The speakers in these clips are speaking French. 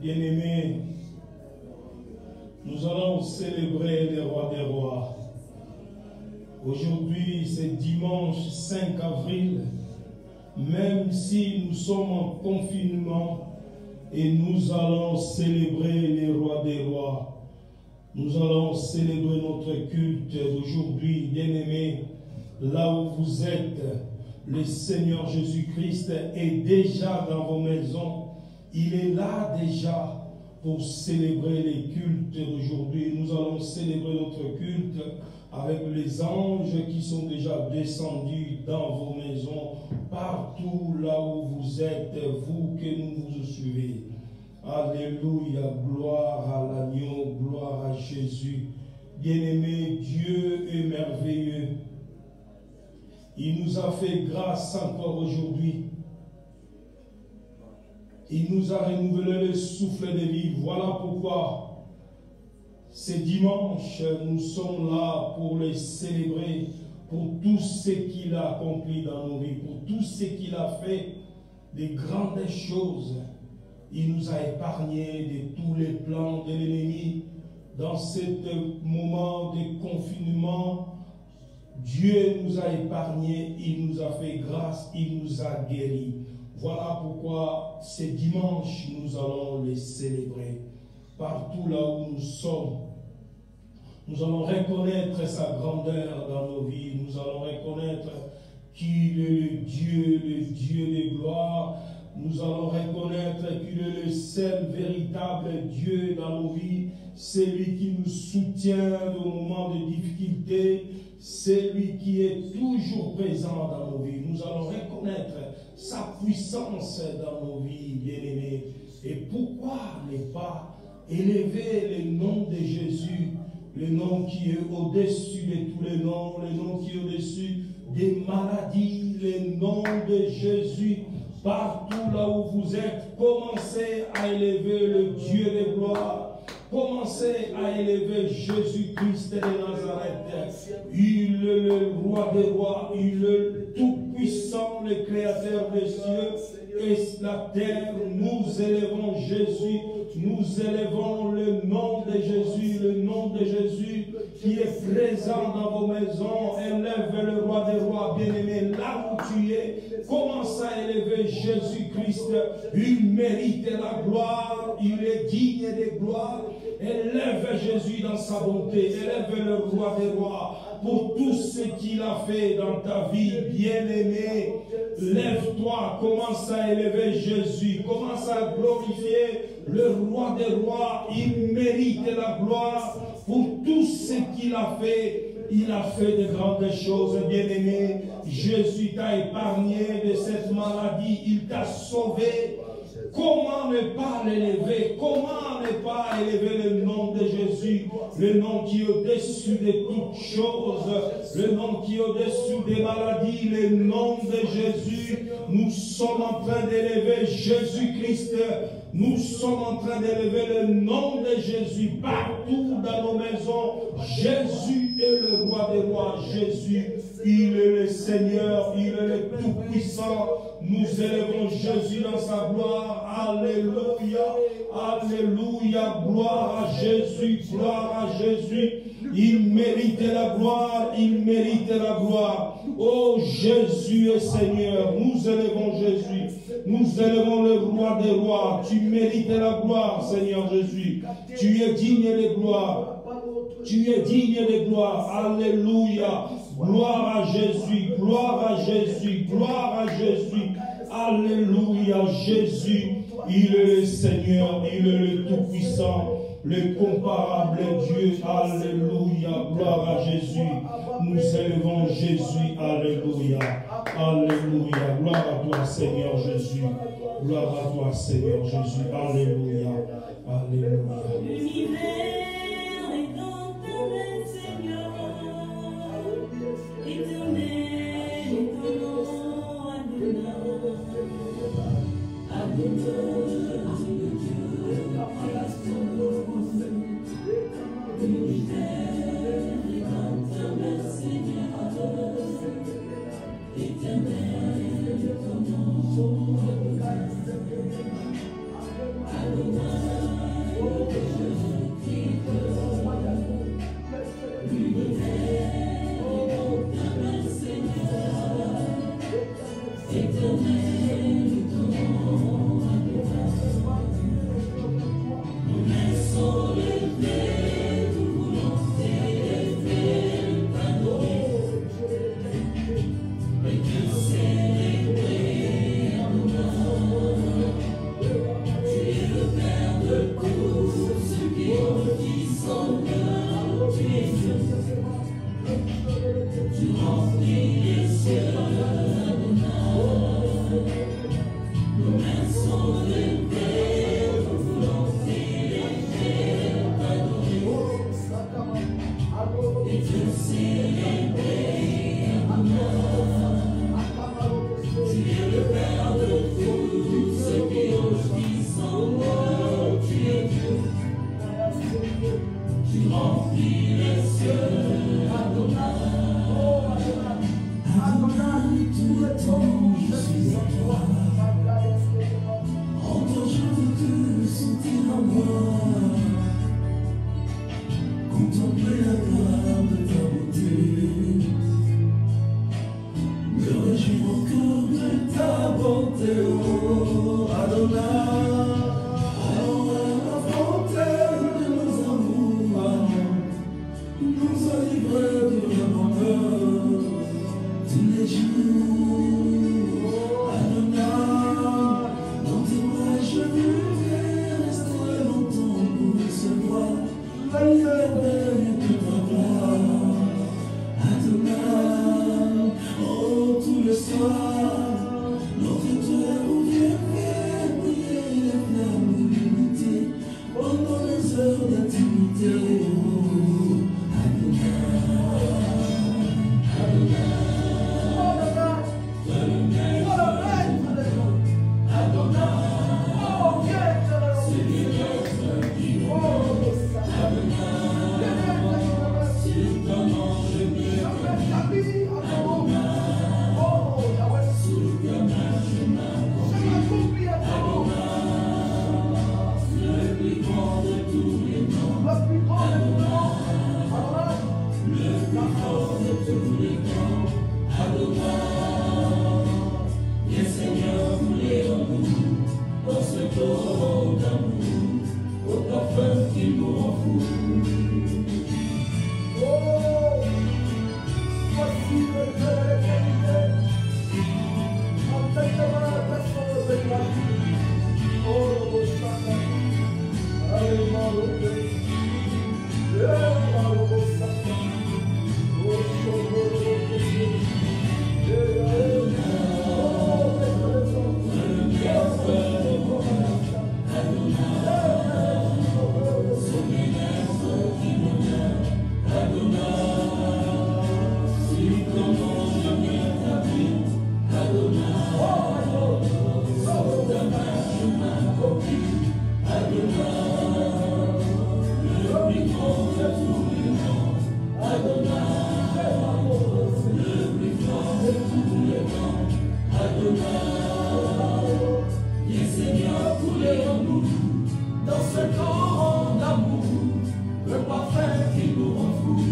Bien-aimés, nous allons célébrer le roi des rois. Aujourd'hui, c'est dimanche 5 avril, même si nous sommes en confinement, et nous allons célébrer le roi des rois. Nous allons célébrer notre culte d'aujourd'hui, bien-aimés, là où vous êtes. Le Seigneur Jésus-Christ est déjà dans vos maisons. Il est là déjà pour célébrer les cultes d'aujourd'hui. Nous allons célébrer notre culte avec les anges qui sont déjà descendus dans vos maisons, partout là où vous êtes, vous que nous vous suivez. Alléluia, gloire à l'agneau, gloire à Jésus. Bien-aimé, Dieu est merveilleux. Il nous a fait grâce encore aujourd'hui. Il nous a renouvelé le souffle de vie. Voilà pourquoi ce dimanche, nous sommes là pour les célébrer, pour tout ce qu'il a accompli dans nos vies, pour tout ce qu'il a fait, des grandes choses. Il nous a épargnés de tous les plans de l'ennemi. Dans ce moment de confinement, Dieu nous a épargnés, il nous a fait grâce, il nous a guéris. Voilà pourquoi ce dimanche, nous allons les célébrer. Partout là où nous sommes, nous allons reconnaître sa grandeur dans nos vies. Nous allons reconnaître qu'il est le Dieu de gloire. Nous allons reconnaître qu'il est le seul véritable Dieu dans nos vies. C'est lui qui nous soutient au moment de difficulté. C'est lui qui est toujours présent dans nos vies. Nous allons reconnaître sa puissance dans nos vies, bien-aimés. Et pourquoi ne pas élever le nom de Jésus, le nom qui est au-dessus de tous les noms, le nom qui est au-dessus des maladies, le nom de Jésus. Partout là où vous êtes, commencez à élever le Dieu de gloire. Commencez à élever Jésus-Christ de Nazareth. Il est le roi des rois, il est le tout-puissant, le créateur des cieux et la terre. Nous élevons Jésus, nous élevons le nom de Jésus, le nom de Jésus qui est présent dans vos maisons. Élève le roi des rois, bien-aimé, là où tu es. Commence à élever Jésus-Christ. Il mérite la gloire, il est digne de gloire. Élève Jésus dans sa bonté, élève le roi des rois pour tout ce qu'il a fait dans ta vie, bien-aimé. Lève-toi, commence à élever Jésus, commence à glorifier le roi des rois. Il mérite la gloire pour tout ce qu'il a fait. Il a fait de grandes choses, bien-aimé. Jésus t'a épargné de cette maladie, il t'a sauvé. Comment ne pas l'élever? Comment ne pas élever le nom de Jésus? Le nom qui est au-dessus de toutes choses. Le nom qui est au-dessus des maladies. Le nom de Jésus. Nous sommes en train d'élever Jésus-Christ. Nous sommes en train d'élever le nom de Jésus partout dans nos maisons. Jésus est le roi des rois. Jésus, il est le Seigneur, il est le Tout-Puissant. Nous élevons Jésus dans sa gloire. Alléluia, alléluia, gloire à Jésus, gloire à Jésus. Il mérite la gloire, il mérite la gloire. Oh Jésus est Seigneur, nous élevons Jésus. Nous élevons le roi des rois. Tu mérites la gloire, Seigneur Jésus. Tu es digne de gloire. Tu es digne de gloire. Alléluia. Gloire à Jésus. Gloire à Jésus. Gloire à Jésus. Alléluia. Jésus, il est le Seigneur. Il est le Tout-Puissant. Le comparable Dieu. Alléluia. Gloire à Jésus. Nous élevons Jésus. Alléluia. Alléluia. Gloire à toi, Seigneur Jésus. Gloire à toi, Seigneur Jésus. Alléluia. Alléluia. L'univers est dans ta main, Seigneur. Éternel, étonnant, Adonai. Adonai, l'univers est dans ta main, Seigneur. Éternel, étonnant, Viens Seigneur couler en nous, dans ce torrent d'amour, le parfum qui nous rend fous.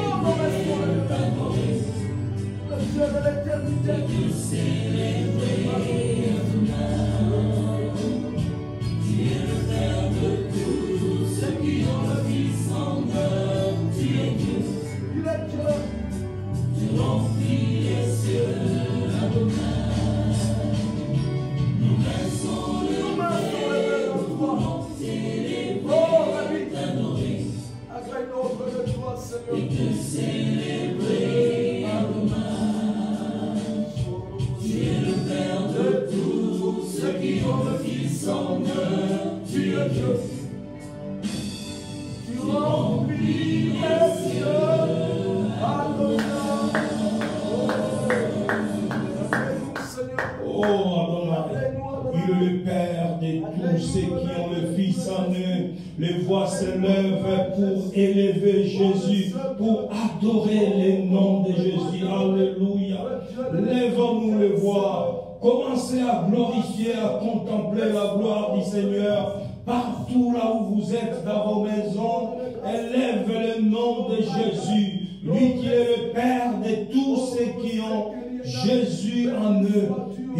Nous voulons t'adorer, le Dieu de l'éternité, te célébrer. Tu es le Père de tous ceux qui ont le Fils en eux. Tu es Dieu, il est Dieu. Tu remplis les cieux, Adonai. Nos mains sont levées, nous voulons t'élever, t'adorer, et te célébrer, Adonai. Tu es le Père de tous ceux qui ont le Fils en eux. Tu es Dieu. Tu remplis les cieux, Adonai. Oh Adonai, il est le Père de tous ceux qui ont le Fils en eux. Les voix se lèvent pour élever Jésus, pour adorer le nom de Jésus. Alléluia. Lèvons-nous les voix. Commencez à glorifier, à contempler la gloire du Seigneur. Partout là où vous êtes dans vos maisons, élève le nom de Jésus. Lui qui est le Père de tous ceux qui ont Jésus en eux.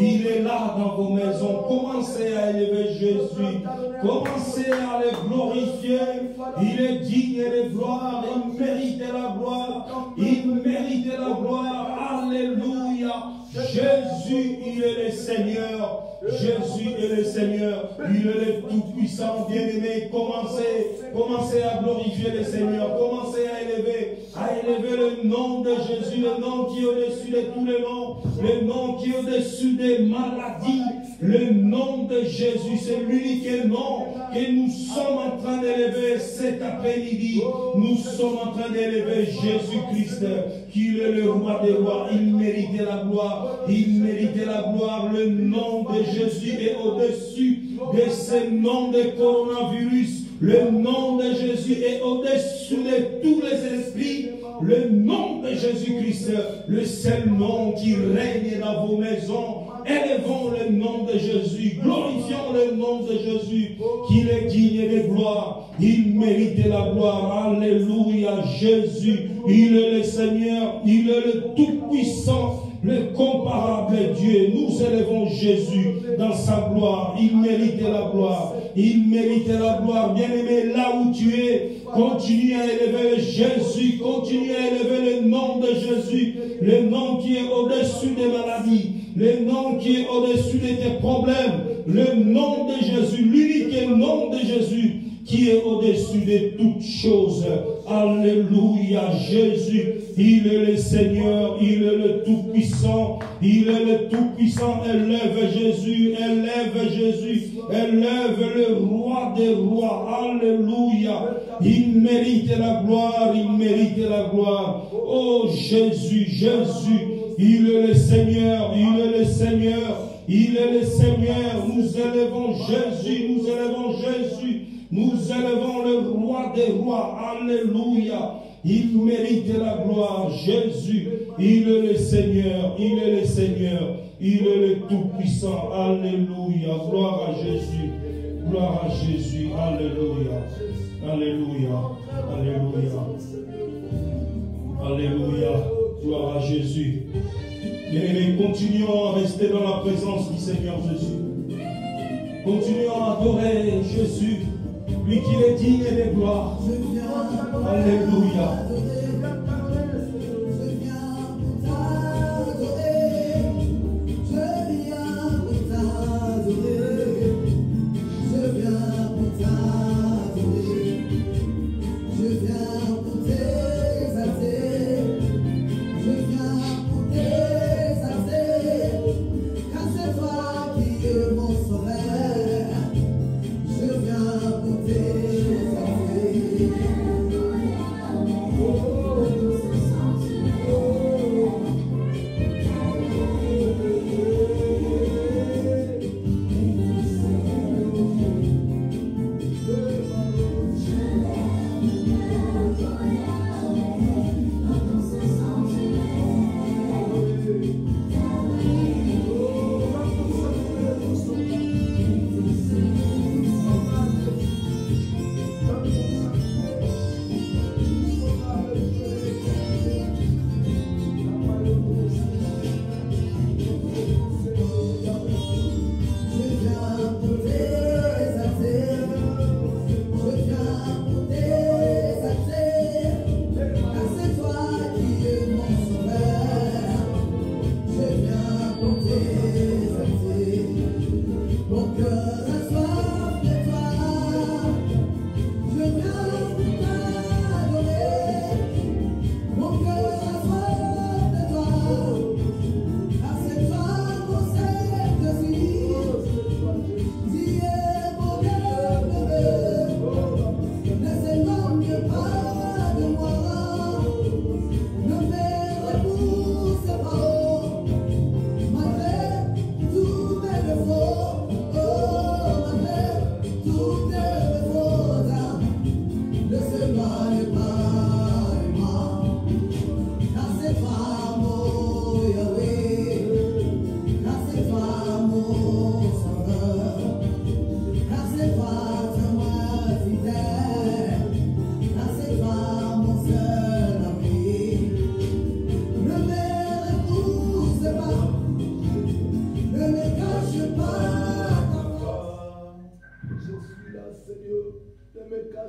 Il est là dans vos maisons. Commencez à élever Jésus. Commencez à le glorifier. Il est digne de gloire. Il mérite la gloire. Il mérite la gloire. Alléluia. Jésus, il est le Seigneur. Jésus est le Seigneur. Il est le Tout-Puissant. Bien-aimé, commencez à glorifier le Seigneur. Commencez à élever le nom de Jésus, le nom qui est au-dessus de tous les noms, le nom qui est au-dessus des maladies. Le nom de Jésus, c'est l'unique nom que nous sommes en train d'élever cet après-midi. Nous sommes en train d'élever Jésus-Christ, qui est le roi des rois. Il méritait la gloire. Il méritait la gloire. Le nom de Jésus est au-dessus de ce nom de coronavirus. Le nom de Jésus est au-dessus de tous les esprits. Le nom de Jésus-Christ, le seul nom qui règne dans vos maisons. Élevons le nom de Jésus, glorifions le nom de Jésus, qu'il est digne de gloire. Il mérite la gloire. Alléluia. Jésus, il est le Seigneur, il est le Tout-Puissant, le comparable Dieu. Nous élevons Jésus dans sa gloire. Il mérite la gloire. Il mérite la gloire. Bien-aimé, là où tu es, continue à élever Jésus. Continue à élever le nom de Jésus. Le nom qui est au-dessus des maladies. Le nom qui est au-dessus de tes problèmes. Le nom de Jésus. L'unique nom de Jésus qui est au-dessus de toutes choses. Alléluia. Jésus, il est le Seigneur, il est le Tout-Puissant, il est le Tout-Puissant. Élève Jésus, élève Jésus, élève le roi des rois. Alléluia. Il mérite la gloire, il mérite la gloire. Oh Jésus, Jésus, il est le Seigneur, il est le Seigneur, il est le Seigneur. Nous élevons Jésus, nous élevons Jésus. Nous élevons le roi des rois. Alléluia. Il mérite la gloire. Jésus, il est le Seigneur. Il est le Seigneur. Il est le Tout-Puissant. Alléluia. Gloire à Jésus. Gloire à Jésus. Alléluia. Alléluia. Alléluia. Alléluia. Gloire à Jésus. Bien-aimés, continuons à rester dans la présence du Seigneur Jésus. Continuons à adorer Jésus. Lui qui est digne de gloire. Alléluia.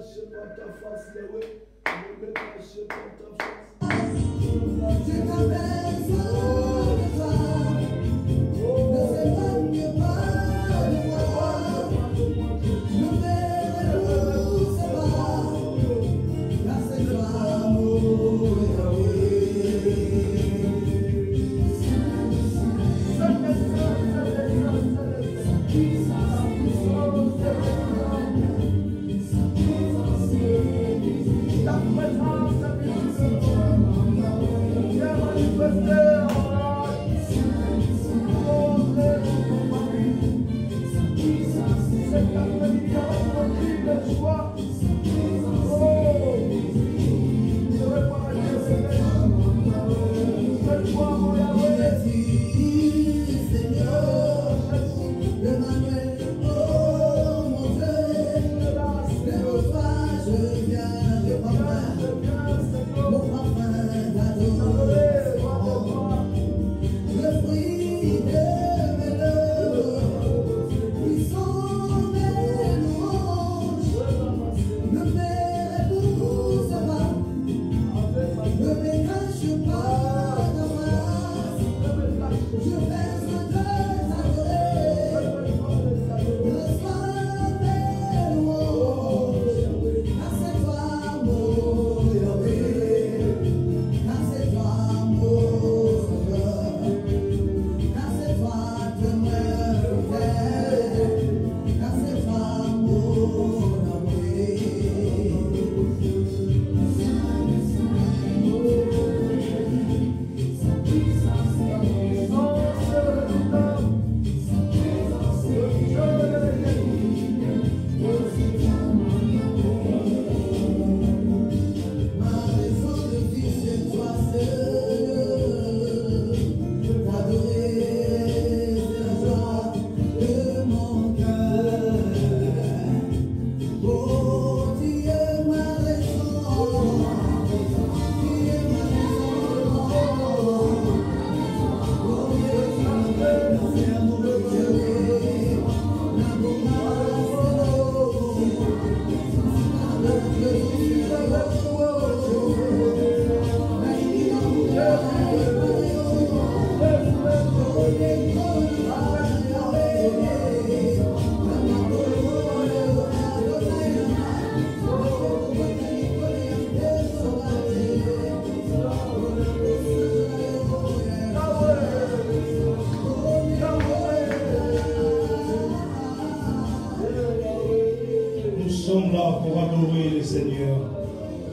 cacher pas ta face, Yahweh. Ne me cache pas ta face. Je t'appelle de toi, ne s'éloigne pas de moi. Ne m'épouse pas, car c'est toi mon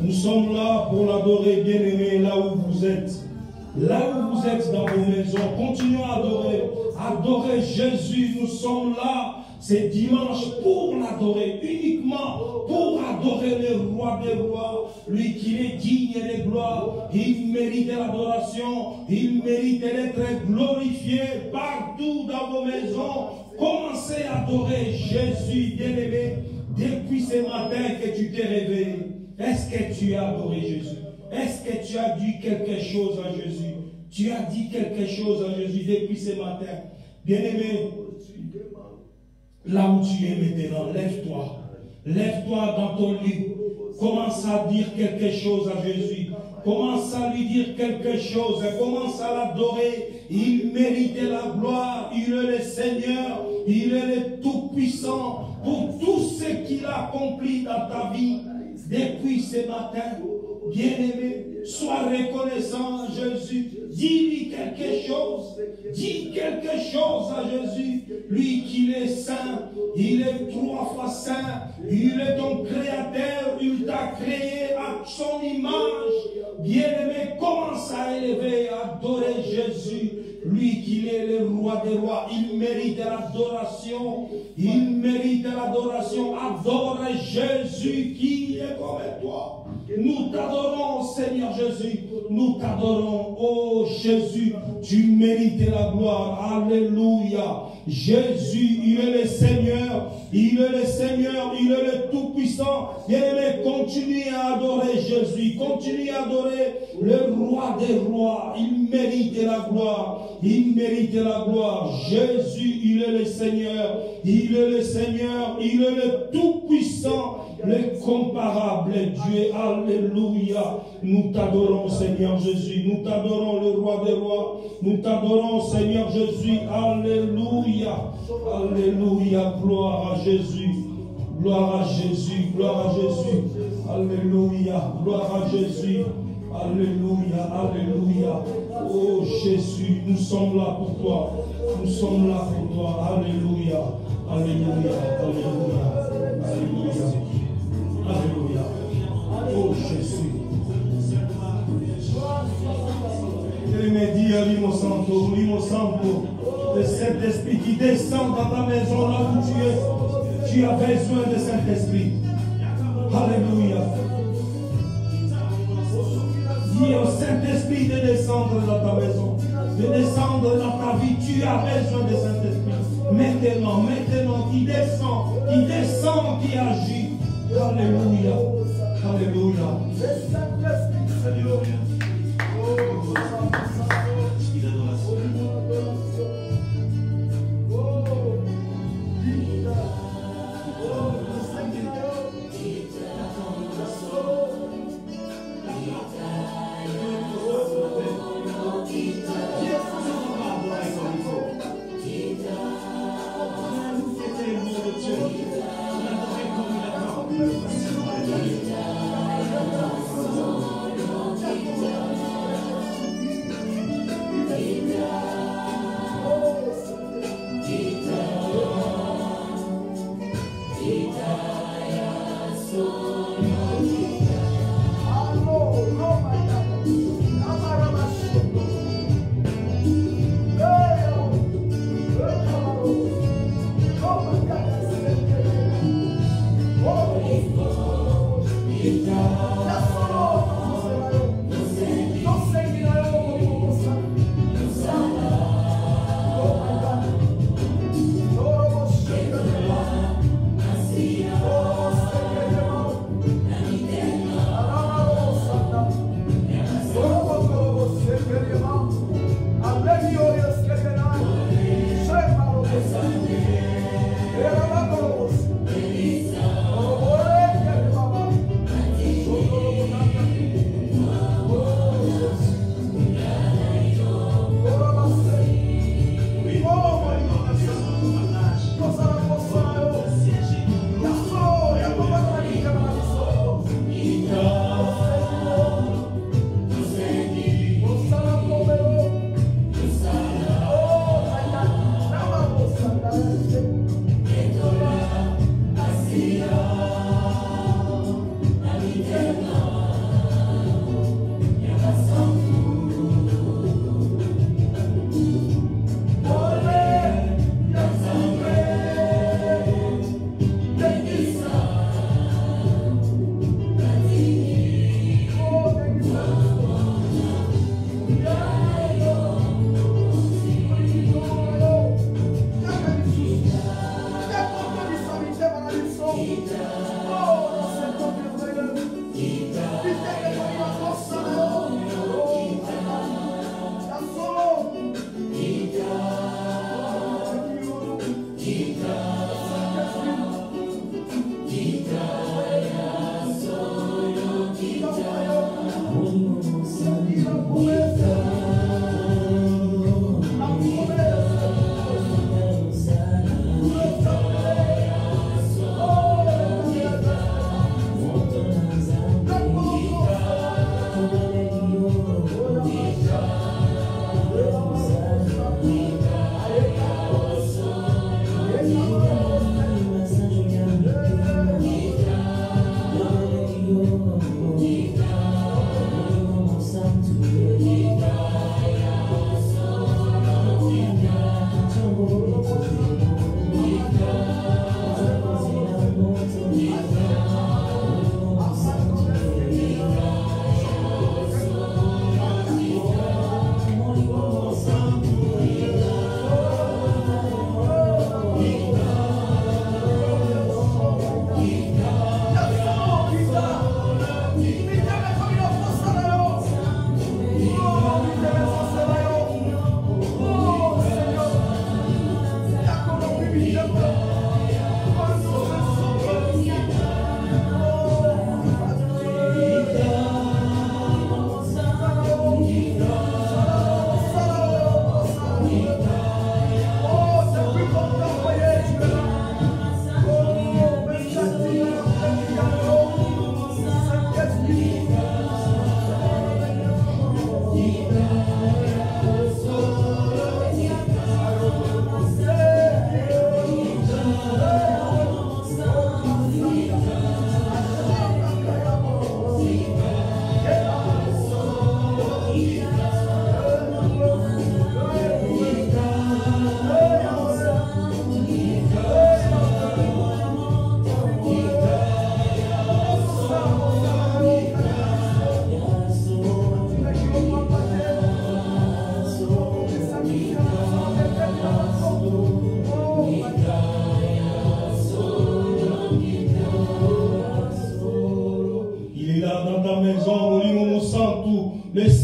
Nous sommes là pour l'adorer, bien-aimé, là où vous êtes. Là où vous êtes dans vos maisons, continuez à adorer. Adorez Jésus. Nous sommes là, c'est dimanche, pour l'adorer, uniquement pour adorer le roi des rois. Lui qui est digne de gloire. Il mérite l'adoration. Il mérite d'être glorifié partout dans vos maisons. Commencez à adorer Jésus, bien-aimé. Depuis ce matin que tu t'es réveillé, est-ce que tu as adoré Jésus? Est-ce que tu as dit quelque chose à Jésus? Tu as dit quelque chose à Jésus depuis ce matin. Bien-aimé, là où tu es maintenant, lève-toi. Lève-toi dans ton lit. Commence à dire quelque chose à Jésus. Commence à lui dire quelque chose. Commence à l'adorer. Il mérite la gloire. Il est le Seigneur. Il est le Tout-Puissant. Pour tout ce qu'il a accompli dans ta vie depuis ce matin, bien-aimé, sois reconnaissant à Jésus. Dis-lui quelque chose. Dis quelque chose à Jésus. Lui qui est saint, il est 3 fois saint. Il est ton créateur. Il t'a créé à son image. Bien-aimé, commence à élever, à adorer Jésus. Lui qui est le roi des rois, il mérite l'adoration. Il mérite l'adoration. Adore Jésus qui est comme toi. Nous t'adorons, Seigneur Jésus. Nous t'adorons. Oh Jésus, tu mérites la gloire. Alléluia. Jésus, il est le Seigneur. Il est le Seigneur. Il est le Tout-Puissant. Bien-aimé, continue à adorer Jésus. Continue à adorer le roi des rois. Il mérite la gloire. Il mérite la gloire. Jésus, il est le Seigneur. Il est le Seigneur. Il est le Tout-Puissant. l'incomparable Dieu. Alléluia. Nous t'adorons, Seigneur Jésus. Nous t'adorons, le roi des rois. Nous t'adorons, Seigneur Jésus. Alléluia. Alléluia. Gloire à Jésus. Gloire à Jésus. Gloire à Jésus. Alléluia. Gloire à Jésus. Alléluia. Alléluia. Oh Jésus, nous sommes là pour toi. Nous sommes là pour toi. Alléluia. Alléluia. Alléluia. Alléluia. Alléluia. Oh Jésus. Il me dit, Limo Santo, le Saint-Esprit qui descend dans ta maison là où tu es. Tu as besoin de Saint-Esprit. Alléluia. Dis au Saint-Esprit de descendre dans ta maison, de descendre dans ta vie. Tu as besoin de Saint-Esprit. Maintenant, qui descend, qui agit. Alléluia. Alléluia. Alléluia.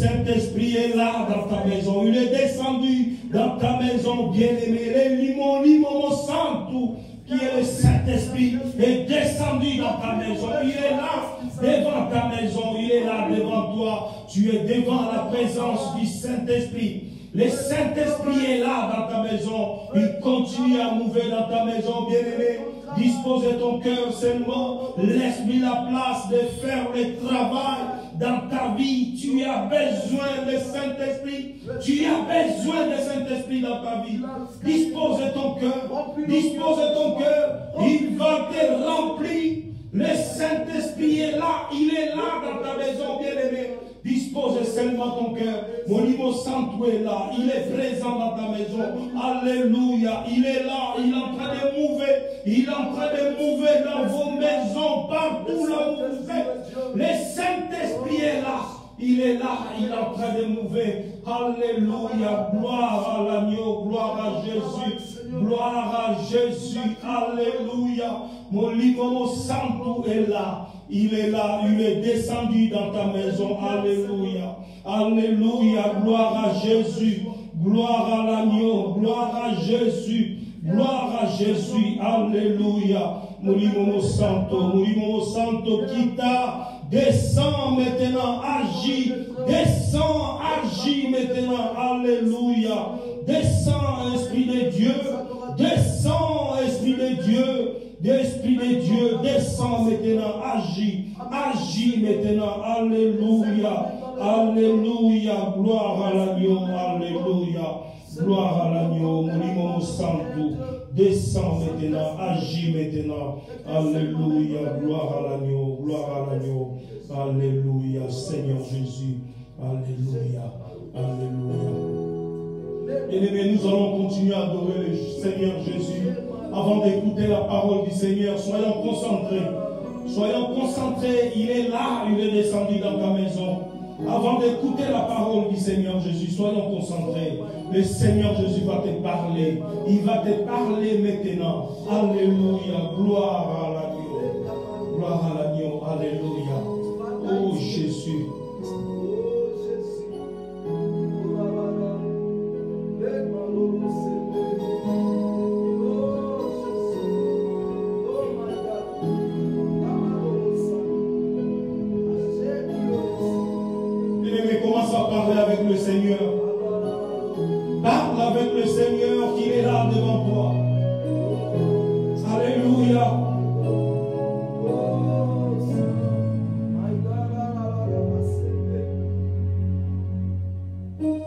Saint-Esprit est là dans ta maison. Il est descendu dans ta maison, bien-aimé. Le Limo Santo, qui est le Saint-Esprit, est descendu dans ta maison. Il est là devant ta maison. Il est là devant toi. Tu es devant la présence du Saint-Esprit. Le Saint-Esprit est là dans ta maison. Il continue à mouver dans ta maison, bien-aimé. Dispose de ton cœur seulement. Laisse-lui la place de faire le travail dans ta vie. Tu as besoin de Saint-Esprit. Tu as besoin de Saint-Esprit dans ta vie. Dispose de ton cœur. Dispose de ton cœur. Il va te remplir. Le Saint-Esprit est là. Il est là dans ta maison, bien-aimé. Dispose seulement ton cœur. Mon niveau Santo est là. Il est présent dans ta maison. Alléluia. Il est là. Il est en train de mouver. Il est en train de mouver dans vos maisons. Partout là où vous êtes. Le Saint-Esprit est là. Il est là. Il est en train de mouver. Alléluia. Gloire à l'agneau. Gloire à Jésus. Gloire à Jésus. Alléluia. Mon livre Santo est là. Il est là, il est descendu dans ta maison. Alléluia. Alléluia. Gloire à Jésus. Gloire à l'agneau. Gloire à Jésus. Gloire à Jésus. Alléluia. Moulimo Santo. Moulimo Santo. Quitta. Descends maintenant. Agis. Descends. Agis maintenant. Alléluia. Descends, Esprit de Dieu. Descends, Esprit de Dieu. L'Esprit de Dieu descend maintenant, agis, agis maintenant, alléluia, alléluia, gloire à l'agneau, alléluia, gloire à l'agneau, mon Santo, descend maintenant, agis maintenant, alléluia, gloire à l'agneau, alléluia, Seigneur Jésus, alléluia, alléluia. Bien-aimés, nous allons continuer à adorer le Seigneur Jésus. Avant d'écouter la parole du Seigneur, soyons concentrés. Soyons concentrés. Il est là, il est descendu dans ta maison. Avant d'écouter la parole du Seigneur Jésus, soyons concentrés. Le Seigneur Jésus va te parler. Il va te parler maintenant. Alléluia. Gloire à l'agneau. Gloire à l'agneau. Alléluia. Oh Jésus. Parle avec le Seigneur. Parle avec le Seigneur qui est là devant toi. Alléluia. Oh,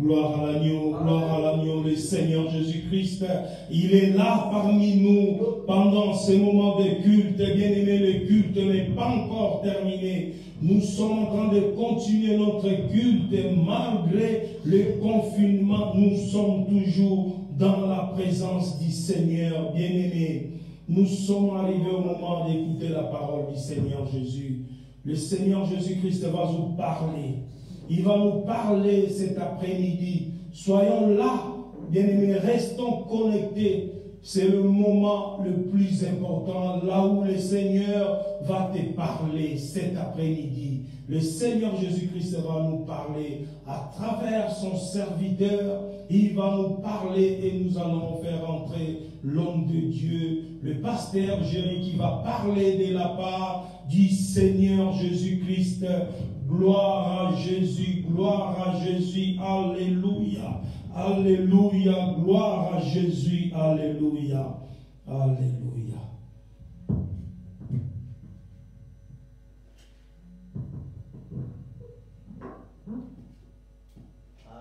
Gloire à l'agneau, le Seigneur Jésus-Christ. Il est là parmi nous pendant ces moments de culte. Bien-aimé, le culte n'est pas encore terminé. Nous sommes en train de continuer notre culte et malgré le confinement, nous sommes toujours dans la présence du Seigneur. Bien-aimé, nous sommes arrivés au moment d'écouter la parole du Seigneur Jésus. Le Seigneur Jésus-Christ va nous parler. Il va nous parler cet après-midi. Soyons là, bien-aimés, restons connectés. C'est le moment le plus important, là où le Seigneur va te parler cet après-midi. Le Seigneur Jésus-Christ va nous parler à travers son serviteur. Il va nous parler et nous allons faire entrer l'homme de Dieu, le pasteur Géry, qui va parler de la part du Seigneur Jésus-Christ. Gloire à Jésus, alléluia, alléluia, gloire à Jésus, alléluia, alléluia.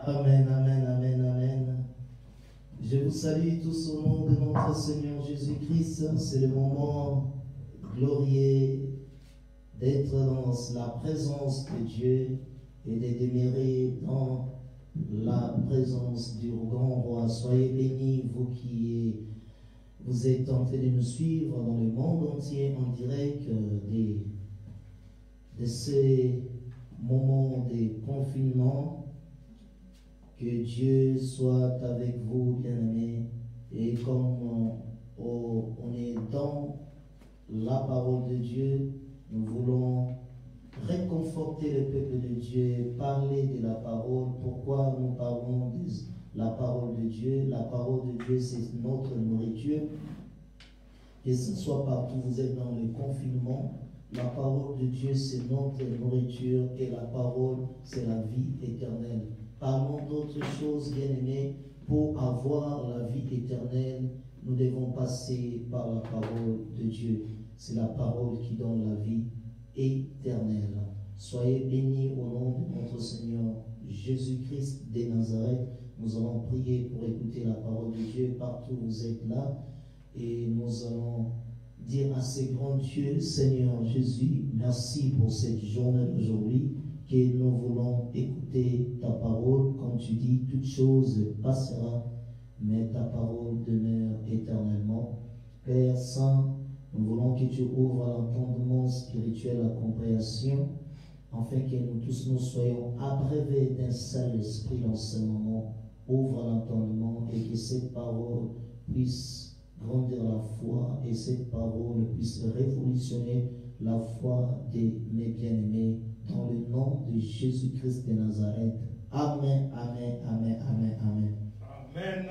Amen, amen, amen, amen. Je vous salue tous au nom de notre Seigneur Jésus-Christ. C'est le moment glorieux d'être dans la présence de Dieu et de demeurer dans la présence du grand roi. Soyez bénis, vous qui vous êtes en train de nous suivre dans le monde entier en direct de ces moments de confinement. Que Dieu soit avec vous, bien-aimés. Et comme on est dans la parole de Dieu, nous voulons réconforter le peuple de Dieu, parler de la parole. Pourquoi nous parlons de la parole de Dieu? La parole de Dieu, c'est notre nourriture. Que ce soit partout, vous êtes dans le confinement, la parole de Dieu, c'est notre nourriture et la parole, c'est la vie éternelle. Parlons d'autres choses, bien-aimés. Pour avoir la vie éternelle, nous devons passer par la parole de Dieu. C'est la parole qui donne la vie éternelle. Soyez bénis au nom de notre Seigneur Jésus-Christ de Nazareth. Nous allons prier pour écouter la parole de Dieu partout où vous êtes là. Et nous allons dire à ce grand Dieu, Seigneur Jésus, merci pour cette journée d'aujourd'hui. Que nous voulons écouter ta parole, comme tu dis, toute chose passera, mais ta parole demeure éternellement. Père Saint, nous voulons que tu ouvres l'entendement spirituel, la compréhension, afin que nous tous nous soyons abreuvés d'un seul esprit dans ce moment. Ouvre l'entendement et que cette parole puisse grandir la foi et cette parole puisse révolutionner la foi de mes bien-aimés. Dans le nom de Jésus-Christ de Nazareth. Amen, amen, amen, amen, amen. Amen.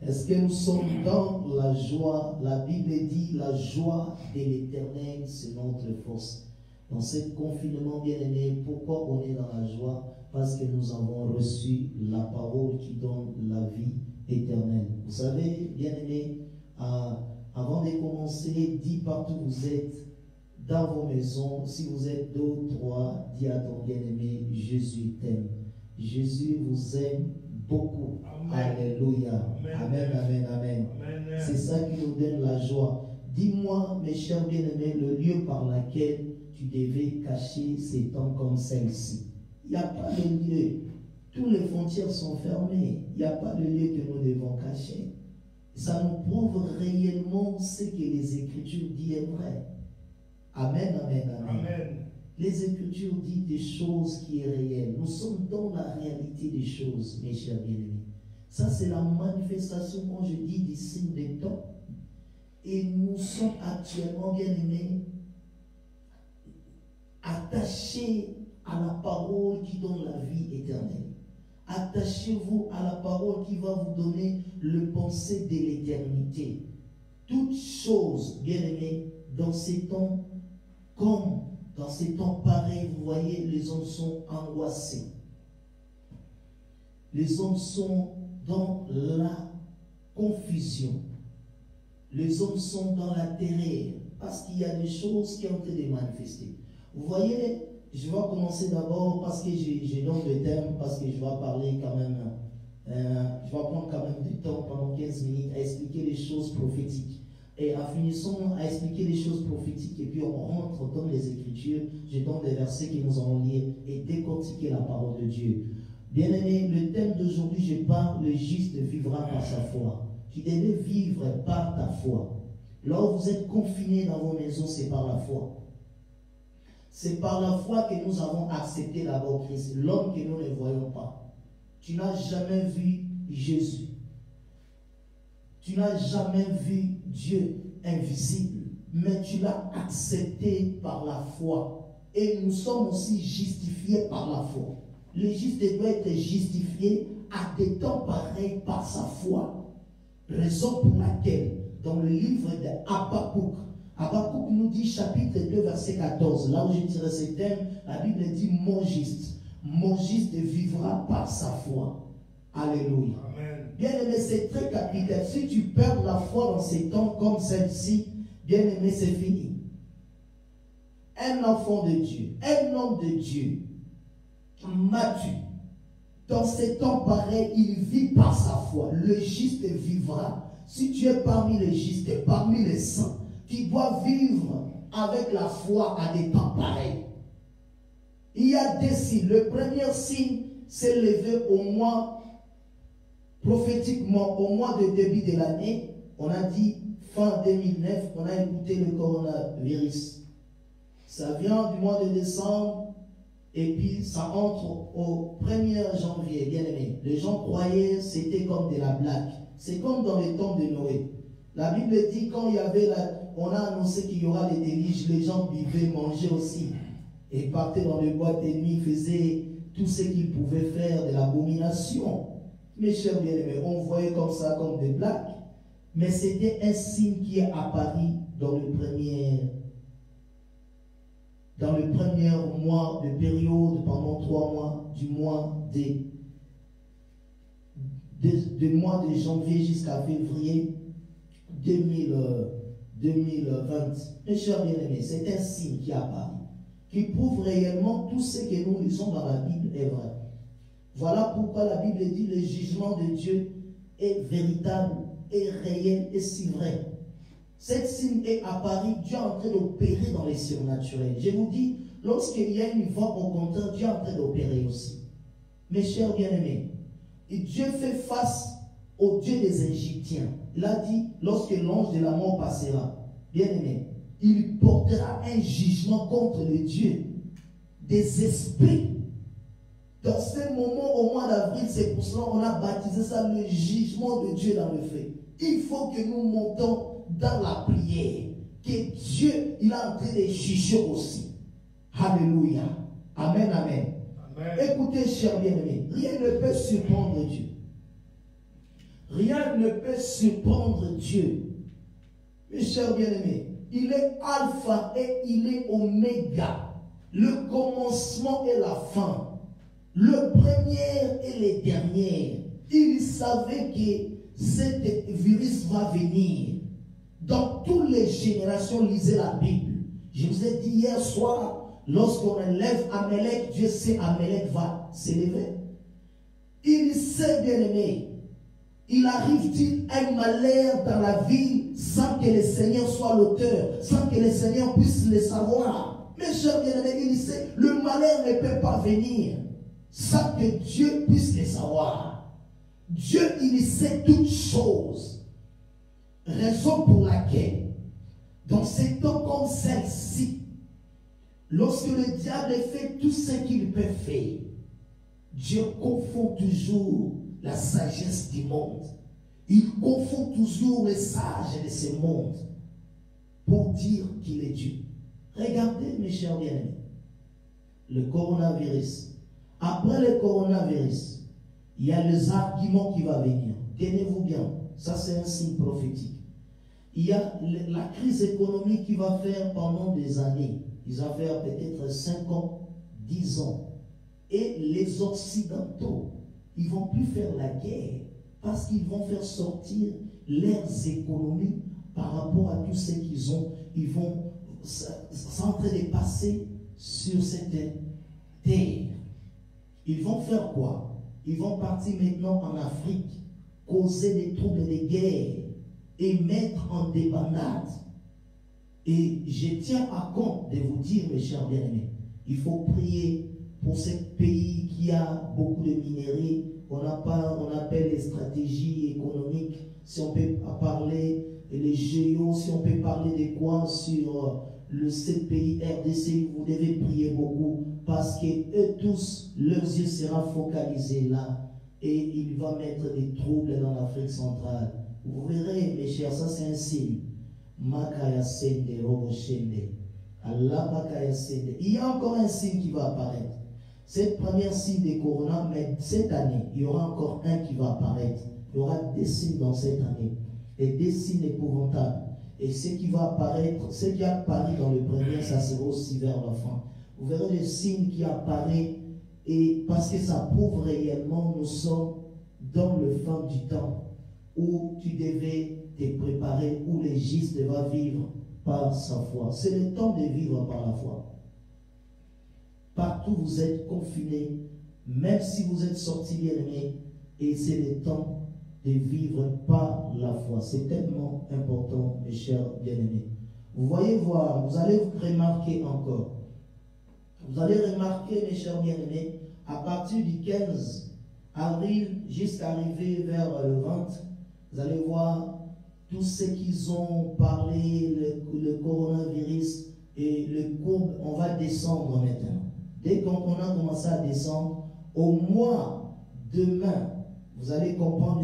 Est-ce que nous sommes dans la joie? La Bible dit la joie de l'Éternel, c'est notre force. Dans ce confinement, bien-aimé, pourquoi on est dans la joie? Parce que nous avons reçu la parole qui donne la vie éternelle. Vous savez, bien-aimé, avant de commencer, dis partout où vous êtes, dans vos maisons, si vous êtes 2 ou 3, dis à ton bien-aimé, Jésus t'aime. Jésus vous aime beaucoup. Amen. Alléluia. Amen, amen, amen. Amen. C'est ça qui nous donne la joie. Dis-moi, mes chers bien-aimés, le lieu par lequel tu devais cacher ces temps comme celle-ci. Il n'y a pas de lieu. Toutes les frontières sont fermées. Il n'y a pas de lieu que nous devons cacher. Ça nous prouve réellement ce que les Écritures disent est vrai. Amen, amen, amen, amen. Les Écritures disent des choses qui sont réelles. Nous sommes dans la réalité des choses, mes chers bien-aimés. Ça, c'est la manifestation, quand je dis, des signes des temps. Et nous sommes actuellement, bien-aimés, attachés à la parole qui donne la vie éternelle. Attachez-vous à la parole qui va vous donner le pensée de l'éternité. Toutes choses, bien-aimés, dans ces temps, comme dans ces temps pareils, vous voyez, les hommes sont angoissés. Les hommes sont dans la confusion. Les hommes sont dans la terreur parce qu'il y a des choses qui ont été manifestées. Vous voyez, je vais commencer d'abord parce que j'ai donc le thème, parce que je vais parler quand même, je vais prendre quand même du temps pendant 15 minutes à expliquer les choses prophétiques. Et en finissant à expliquer les choses prophétiques, et puis on rentre dans les Écritures, je donne des versets que nous allons lire et décortiquer la parole de Dieu. Bien-aimé, le thème d'aujourd'hui, je parle, le juste vivra par sa foi. Tu devais vivre par ta foi. Là où vous êtes confinés dans vos maisons, c'est par la foi. C'est par la foi que nous avons accepté d'abord Christ, l'homme que nous ne voyons pas. Tu n'as jamais vu Jésus. Tu n'as jamais vu Dieu invisible, mais tu l'as accepté par la foi. Et nous sommes aussi justifiés par la foi. Le juste doit être justifié à des temps pareils par sa foi. Raison pour laquelle, dans le livre d'Habakkuk, Habakkuk nous dit, chapitre 2, verset 14, là où j'ai tiré ce thème, la Bible dit, mon juste vivra par sa foi. Alléluia. Amen. Bien aimé, c'est très capital. Si tu perds la foi dans ces temps comme celle-ci, bien aimé, c'est fini. Un enfant de Dieu, un homme de Dieu, mature, dans ces temps pareils, il vit par sa foi. Le juste vivra. Si tu es parmi les justes, parmi les saints, tu dois vivre avec la foi à des temps pareils. Il y a des signes. Le premier signe s'est levé au mois, prophétiquement, au mois de début de l'année. On a dit fin 2009, on a écouté le coronavirus. Ça vient du mois de décembre. Et puis, ça entre au 1er janvier, bien aimé. Les gens croyaient c'était comme de la blague. C'est comme dans les temps de Noé. La Bible dit, quand il y avait on a annoncé qu'il y aura des déluges, les gens buvaient, mangeaient aussi. Et partaient dans les boîtes de nuit, faisaient tout ce qu'ils pouvaient faire de l'abomination. Mes chers bien-aimés, on voyait comme ça, comme des blagues. Mais c'était un signe qui est apparu dans le premier mois de période, pendant 3 mois, du mois de mois de janvier jusqu'à février 2020. Mes chers bien-aimés, c'est un signe qui apparaît, qui prouve réellement tout ce que nous lisons dans la Bible est vrai. Voilà pourquoi la Bible dit le jugement de Dieu est véritable, est réel et si vrai. Cette signe est apparu, Dieu est en train d'opérer dans les surnaturels. Je vous dis, lorsqu'il y a une voix au contraire, Dieu est en train d'opérer aussi. Mes chers bien-aimés, Dieu fait face au Dieu des Égyptiens. Il a dit, lorsque l'ange de la mort passera, bien-aimé, il portera un jugement contre le Dieu des esprits. Dans ce moment, au mois d'avril, c'est pour cela qu'on a baptisé ça le jugement de Dieu dans le feu. Il faut que nous montons dans la prière, que Dieu, il est en train de juger aussi. Alléluia. Amen, amen. Amen. Écoutez, chers bien-aimés, rien ne peut surprendre Dieu. Rien ne peut surprendre Dieu. Mes chers bien-aimés, il est alpha et il est oméga. Le commencement et la fin. Le premier et le dernier. Il savait que ce virus va venir. Dans toutes les générations, lisez la Bible. Je vous ai dit hier soir, lorsqu'on élève Amalek, Dieu sait Amalek va s'élever. Il sait, bien aimé, il arrive-t-il un malheur dans la vie sans que le Seigneur soit l'auteur, sans que le Seigneur puisse le savoir. Mes chers bien-aimés, il sait, le malheur ne peut pas venir sans que Dieu puisse le savoir. Dieu, il sait toutes choses. Raison pour laquelle, dans ces temps comme celle-ci, lorsque le diable fait tout ce qu'il peut faire, Dieu confond toujours la sagesse du monde. Il confond toujours les sages de ce monde pour dire qu'il est Dieu. Regardez, mes chers bien-aimés, le coronavirus. Après le coronavirus, il y a les arguments qui vont venir. Tenez-vous bien, ça c'est un signe prophétique. Il y a la crise économique qui va faire pendant des années. Il va faire peut-être 5 ans, 10 ans. Et les Occidentaux, ils ne vont plus faire la guerre parce qu'ils vont faire sortir leurs économies par rapport à tout ce qu'ils ont. Ils vont s'en train de passer sur cette terre. Ils vont faire quoi? Ils vont partir maintenant en Afrique, causer des troubles de guerre et mettre en débandade. Et je tiens à compte de vous dire, mes chers bien-aimés, il faut prier pour ce pays qui a beaucoup de minerais. On appelle les stratégies économiques. Si on peut parler les géos, si on peut parler de quoi sur ce pays RDC, vous devez prier beaucoup parce que eux tous, leurs yeux seront focalisés là et il va mettre des troubles dans l'Afrique centrale. Vous verrez, mes chers, ça c'est un signe. Makaya Sende, Robo Shende. Allah Makaya Sende. Il y a encore un signe qui va apparaître. Cette première signe des corona, mais cette année, il y aura encore un qui va apparaître. Il y aura des signes dans cette année. Et des signes épouvantables. Et ce qui va apparaître, ce qui apparaît dans le premier, ça sera aussi vers la fin. Vous verrez le signe qui apparaît, et parce que ça prouve réellement, nous sommes dans le fin du temps où tu devais te préparer, où le juste va vivre par sa foi. C'est le temps de vivre par la foi. Partout vous êtes confinés, même si vous êtes sortis bien-aimés, et c'est le temps de vivre par la foi. C'est tellement important, mes chers bien-aimés. Vous voyez voir, vous allez remarquer encore. Vous allez remarquer, mes chers bien-aimés, à partir du 15 avril jusqu'à arriver vers le 20, vous allez voir tout ce qu'ils ont parlé, le coronavirus et le courbe, on va descendre maintenant. Dès qu'on a commencé à descendre, au mois demain, vous allez comprendre,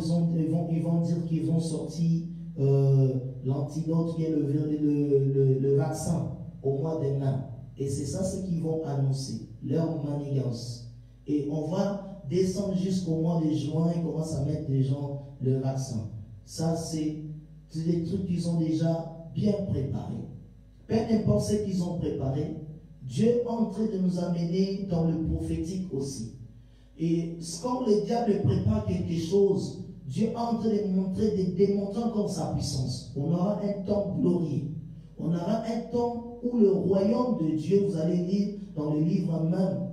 ils vont dire qu'ils vont sortir l'antidote, qui est le vaccin, au mois demain. Et c'est ça ce qu'ils vont annoncer, leur manigance. Et on va descendre jusqu'au mois de juin, ils commencent à mettre les gens le vaccin. Ça, c'est des trucs qu'ils ont déjà bien préparés. Peu importe ce qu'ils ont préparé, Dieu est en train de nous amener dans le prophétique aussi. Et quand le diable prépare quelque chose, Dieu est en train de montrer, de démontrer encore sa puissance. On aura un temps glorieux. On aura un temps où le royaume de Dieu, vous allez lire dans le livre même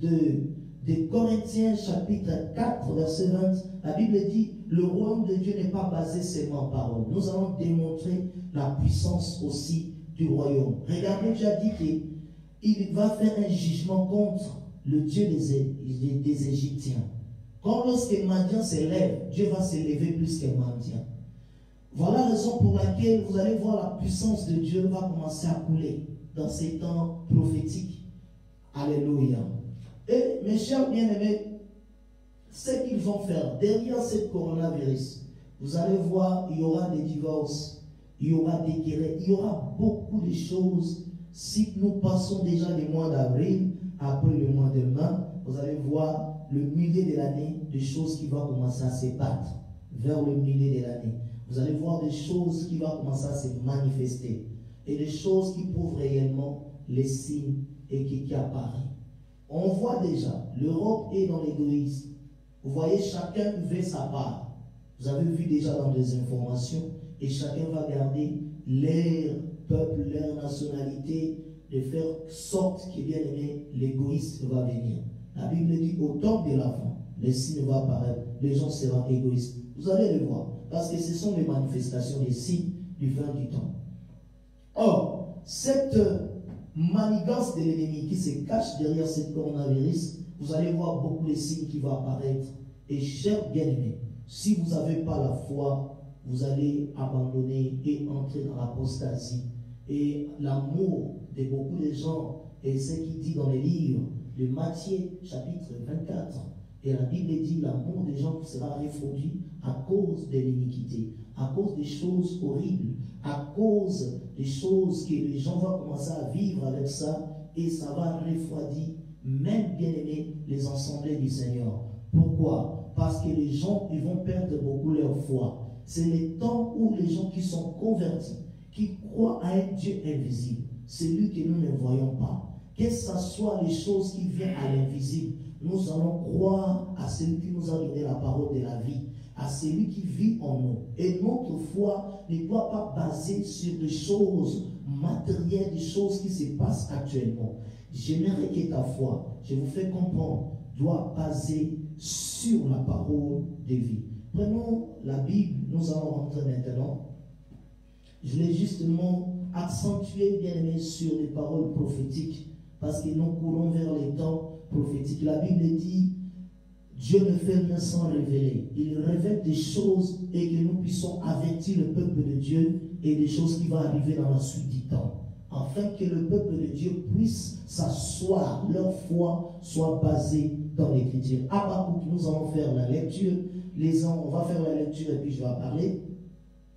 de Corinthiens chapitre 4 verset 20, la Bible dit, le royaume de Dieu n'est pas basé seulement en parole. Nous allons démontrer la puissance aussi du royaume. Regardez, Dieu a dit qu'il va faire un jugement contre le Dieu des Égyptiens. Quand lorsque Madian s'élève, Dieu va s'élever plus que Madian. Voilà la raison pour laquelle vous allez voir la puissance de Dieu va commencer à couler dans ces temps prophétiques. Alléluia. Et mes chers bien-aimés, ce qu'ils vont faire derrière ce coronavirus, vous allez voir, il y aura des divorces, il y aura des guerres, il y aura beaucoup de choses. Si nous passons déjà le mois d'avril, après le mois de mai, vous allez voir le milieu de l'année, des choses qui vont commencer à se battre vers le milieu de l'année. Vous allez voir des choses qui vont commencer à se manifester et des choses qui prouvent réellement les signes et qui apparaissent. On voit déjà, l'Europe est dans l'égoïsme. Vous voyez, chacun veut sa part. Vous avez vu déjà dans des informations, et chacun va garder leur peuple, leur nationalité, de faire sorte que, bien aimé, l'égoïste va venir. La Bible dit, au temps de la fin, les signes vont apparaître, les gens seront égoïstes. Vous allez le voir, parce que ce sont les manifestations des signes du fin du temps. Or, cette manigance de l'ennemi qui se cache derrière ce coronavirus, vous allez voir beaucoup de signes qui vont apparaître. Et chers bien-aimés, si vous n'avez pas la foi, vous allez abandonner et entrer dans l'apostasie. Et l'amour de beaucoup de gens, et ce qui dit dans les livres de Matthieu, chapitre 24, et la Bible dit l'amour des gens sera refroidi à cause de l'iniquité, à cause des choses horribles, à cause des choses que les gens vont commencer à vivre avec ça, et ça va refroidir, même bien aimé, les assemblées du Seigneur. Pourquoi? Parce que les gens, ils vont perdre beaucoup leur foi. C'est le temps où les gens qui sont convertis, qui croient à un Dieu invisible, celui que nous ne voyons pas, que ce soit les choses qui viennent à l'invisible, nous allons croire à celui qui nous a donné la parole de la vie, à celui qui vit en nous. Et notre foi ne doit pas baser sur des choses matérielles, des choses qui se passent actuellement. j'aimerais que ta foi, je vous fais comprendre, doit baser sur la parole de vie. Prenons la Bible, nous allons rentrer maintenant. Je voulais justement accentuer, bien aimé, sur les paroles prophétiques, parce que nous courons vers les temps prophétiques. La Bible dit, Dieu ne fait rien sans révéler. Il révèle des choses et que nous puissions avertir le peuple de Dieu et des choses qui vont arriver dans la suite du temps, afin que le peuple de Dieu puisse s'asseoir, leur foi soit basée dans l'Écriture. Habakkuk, nous allons faire la lecture. On va faire la lecture et puis je vais parler,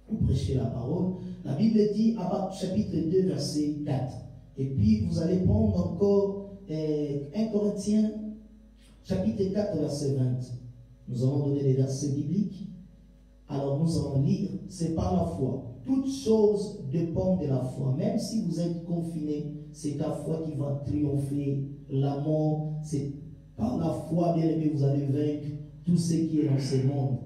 ou prêcher la parole. La Bible dit, Habakkuk chapitre 2, verset 4. Et puis vous allez prendre encore 1 Corinthiens chapitre 4, verset 20. Nous allons donner les versets bibliques. Alors nous allons lire, c'est par la foi. Toute chose dépend de la foi. Même si vous êtes confiné, c'est ta foi qui va triompher la mort. C'est par la foi, bien aimé, vous allez vaincre tout ce qui est dans ce monde.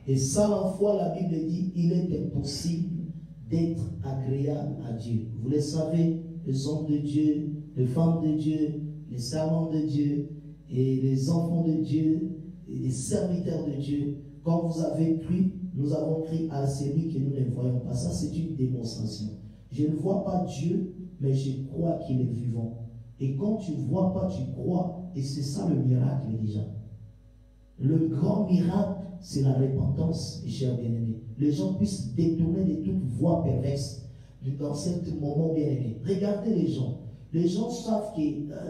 Et sans la foi, la Bible dit, il est impossible d'être agréable à Dieu. Vous le savez, les hommes de Dieu, les femmes de Dieu, les servants de Dieu, et les enfants de Dieu, et les serviteurs de Dieu, quand vous avez cru, nous avons cru à celui que nous ne voyons pas. Ça, c'est une démonstration. Je ne vois pas Dieu, mais je crois qu'il est vivant. Et quand tu ne vois pas, tu crois. Et c'est ça le miracle déjà. Le grand miracle, c'est la repentance, mes chers bien-aimés. Les gens puissent détourner de toute voie perverse dans ce moment bien-aimé. Regardez les gens. Les gens savent que,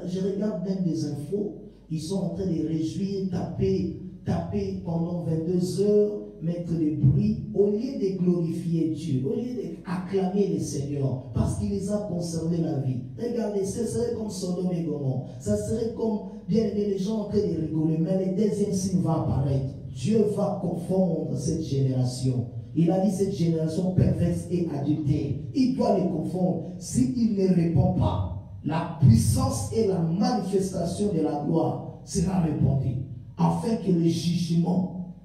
je regarde même des infos, ils sont en train de réjouir, taper pendant 22 heures, mettre des bruits, au lieu de glorifier Dieu, au lieu d'acclamer le Seigneur, parce qu'il les a conservé la vie. Regardez, ce serait comme Sodome et Gomorrhe. Ça serait comme, bien aimé, les gens en train de rigoler, mais le deuxième signe va apparaître. Dieu va confondre cette génération. Il a dit cette génération perverse et adultère. Il doit les confondre. S'il ne répond pas, la puissance et la manifestation de la gloire sera répandue, afin que le jugement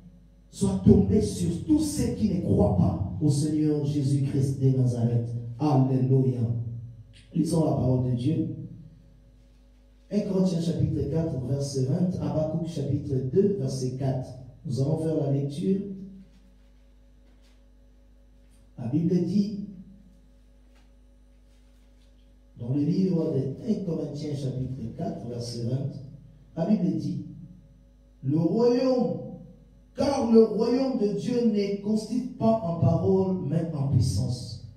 soit tombé sur tous ceux qui ne croient pas au Seigneur Jésus-Christ de Nazareth. Alléluia. Lisons la parole de Dieu. 1 Corinthiens chapitre 4, verset 20, Habakkuk chapitre 2, verset 4. Nous allons faire la lecture. La Bible dit, dans le livre de 1 Corinthiens chapitre 4, verset 20, la Bible dit, car le royaume de Dieu ne consiste pas en parole, mais en puissance.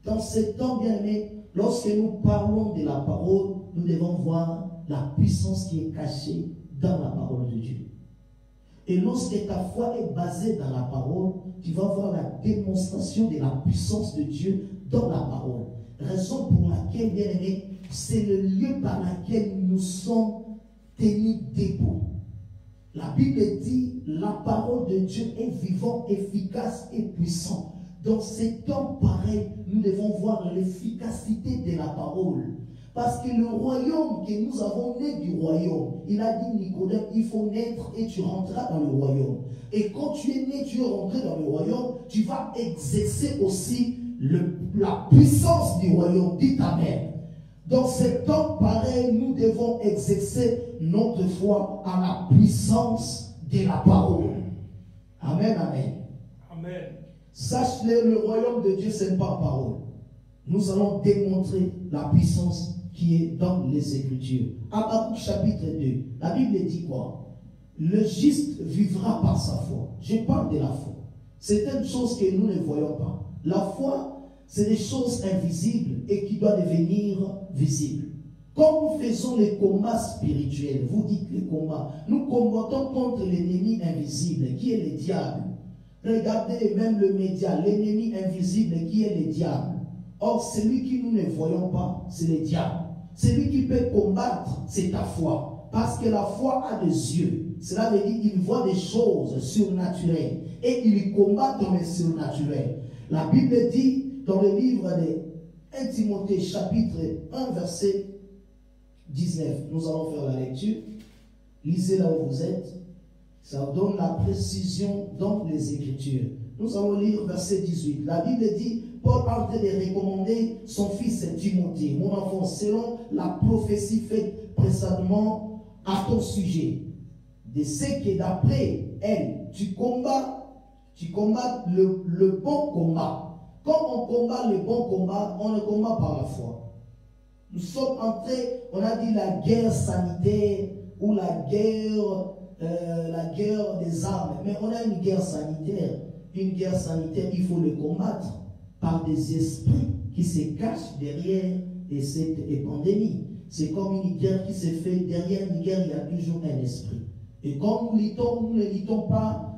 Dans ce temps bien-aimé, lorsque nous parlons de la parole, nous devons voir la puissance qui est cachée dans la parole de Dieu. Et lorsque ta foi est basée dans la parole, tu vas voir la démonstration de la puissance de Dieu dans la parole. Raison pour laquelle, bien aimé, c'est le lieu par lequel nous sommes tenus debout. La Bible dit, la parole de Dieu est vivante, efficace et puissante. Dans ces temps pareils, nous devons voir l'efficacité de la parole. Parce que le royaume que nous avons né du royaume, il a dit Nicodème, il faut naître et tu rentreras dans le royaume. Et quand tu es né, tu es rentré dans le royaume, tu vas exercer aussi la puissance du royaume. Dites Amen. Dans ces temps pareils, nous devons exercer notre foi à la puissance de la parole. Amen, amen. Amen. Sache-le, le royaume de Dieu, ce n'est pas parole. Nous allons démontrer la puissance qui est dans les Écritures. Habakkuk chapitre 2, la Bible dit quoi? Le juste vivra par sa foi. Je parle de la foi. C'est une chose que nous ne voyons pas. La foi, c'est des choses invisibles et qui doivent devenir visibles. Quand nous faisons les combats spirituels, vous dites les combats, nous combattons contre l'ennemi invisible qui est le diable. Regardez même le média, l'ennemi invisible qui est le diable. Or, celui qui nous ne voyons pas, c'est le diable. Celui qui peut combattre, c'est ta foi. Parce que la foi a des yeux. Cela veut dire qu'il voit des choses surnaturelles. Et il combat dans le surnaturel. La Bible dit dans le livre de 1 Timothée chapitre 1 verset 19. Nous allons faire la lecture. Lisez là où vous êtes. Ça donne la précision dans les Écritures. Nous allons lire verset 18. La Bible dit, Paul est en train de recommander son fils Timothée, mon enfant, selon la prophétie faite précédemment à ton sujet, de ce que d'après elle, tu combats le bon combat. Quand on combat le bon combat, on le combat par la foi. Nous sommes entrés, on a dit la guerre sanitaire ou la guerre des armes. Mais on a une guerre sanitaire. Une guerre sanitaire, il faut le combattre par des esprits qui se cachent derrière cette pandémie. C'est comme une guerre qui se fait. Derrière une guerre, il y a toujours un esprit. Et quand nous ne luttons pas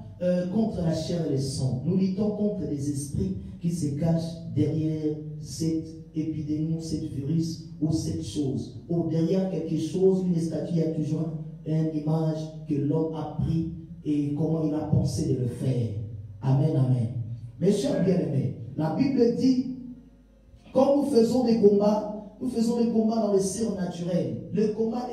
contre la chair et le sang. Nous luttons contre des esprits qui se cachent derrière cette épidémie, cette virus ou cette chose. Ou derrière quelque chose, une statue, il y a toujours une image que l'homme a pris et comment il a pensé de le faire. Amen, amen. Mes chers bien-aimés, la Bible dit, quand nous faisons des combats dans le surnaturel. Le combat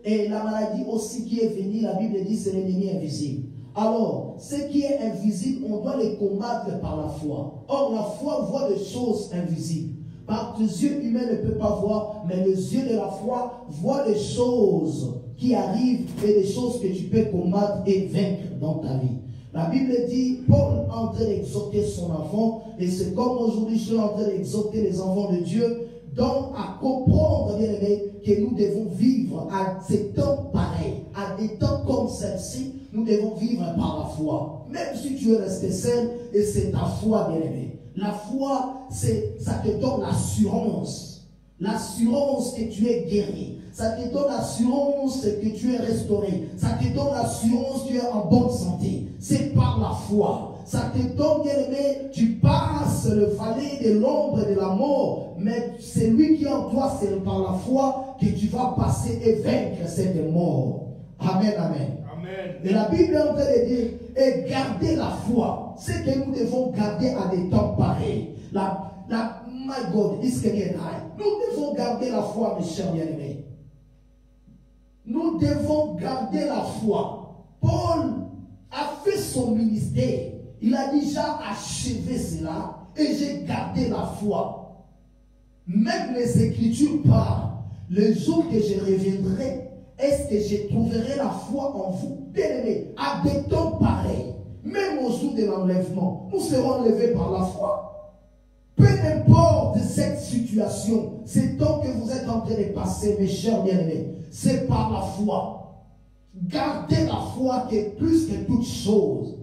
et la maladie aussi qui est venue, la Bible dit, c'est l'ennemi invisible. Alors, ce qui est invisible, on doit les combattre par la foi. Or, la foi voit des choses invisibles. Par tes yeux humains ne peut pas voir, mais les yeux de la foi voient des choses qui arrivent et des choses que tu peux combattre et vaincre dans ta vie. La Bible dit, Paul est en train d'exhorter son enfant, et c'est comme aujourd'hui je suis en train d'exhorter les enfants de Dieu, donc à comprendre, bien aimé, que nous devons vivre à ces temps pareils, à des temps comme celle-ci, nous devons vivre par la foi. Même si tu es resté seul, et c'est ta foi, bien aimé. La foi, ça te donne l'assurance. L'assurance que tu es guéri. Ça te donne l'assurance que tu es restauré. Ça te donne l'assurance que tu es en bonne santé. C'est par la foi. Ça te donne, bien aimé, tu passes le vallée de l'ombre et de la mort. Mais c'est lui qui est en toi, c'est par la foi que tu vas passer et vaincre cette mort. Amen, amen. Amen. Et la Bible est en train de dire, et garder la foi. C'est que nous devons garder à des temps pareils. My God, is getting high. Nous devons garder la foi, mes chers bien-aimés. Nous devons garder la foi. Paul a fait son ministère. Il a déjà achevé cela et j'ai gardé la foi. Même les Écritures parlent. Le jour que je reviendrai, est-ce que je trouverai la foi en vous? Bien-aimés, à des temps pareils, même au jour de l'enlèvement, nous serons enlevés par la foi. Peu importe cette situation, c'est temps que vous êtes en train de passer, mes chers bien-aimés, c'est par la foi. Gardez la foi qui est plus que toute chose.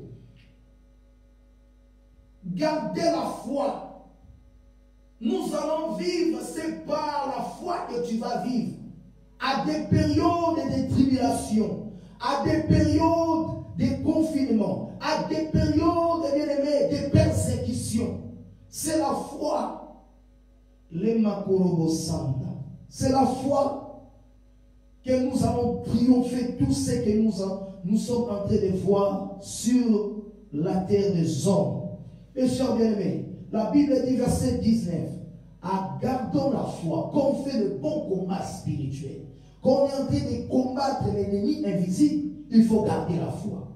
Gardez la foi. Nous allons vivre, c'est par la foi que tu vas vivre. À des périodes de tribulation, à des périodes de confinement, à des périodes, bien-aimés, de persécution. C'est la foi. C'est la foi que nous allons triompher tout ce que nous sommes en train de voir sur la terre des hommes. Et chers bien-aimés, la Bible dit verset 19, gardons la foi, qu'on fait le bon combat spirituel, qu'on est en train de combattre l'ennemi invisible, il faut garder la foi.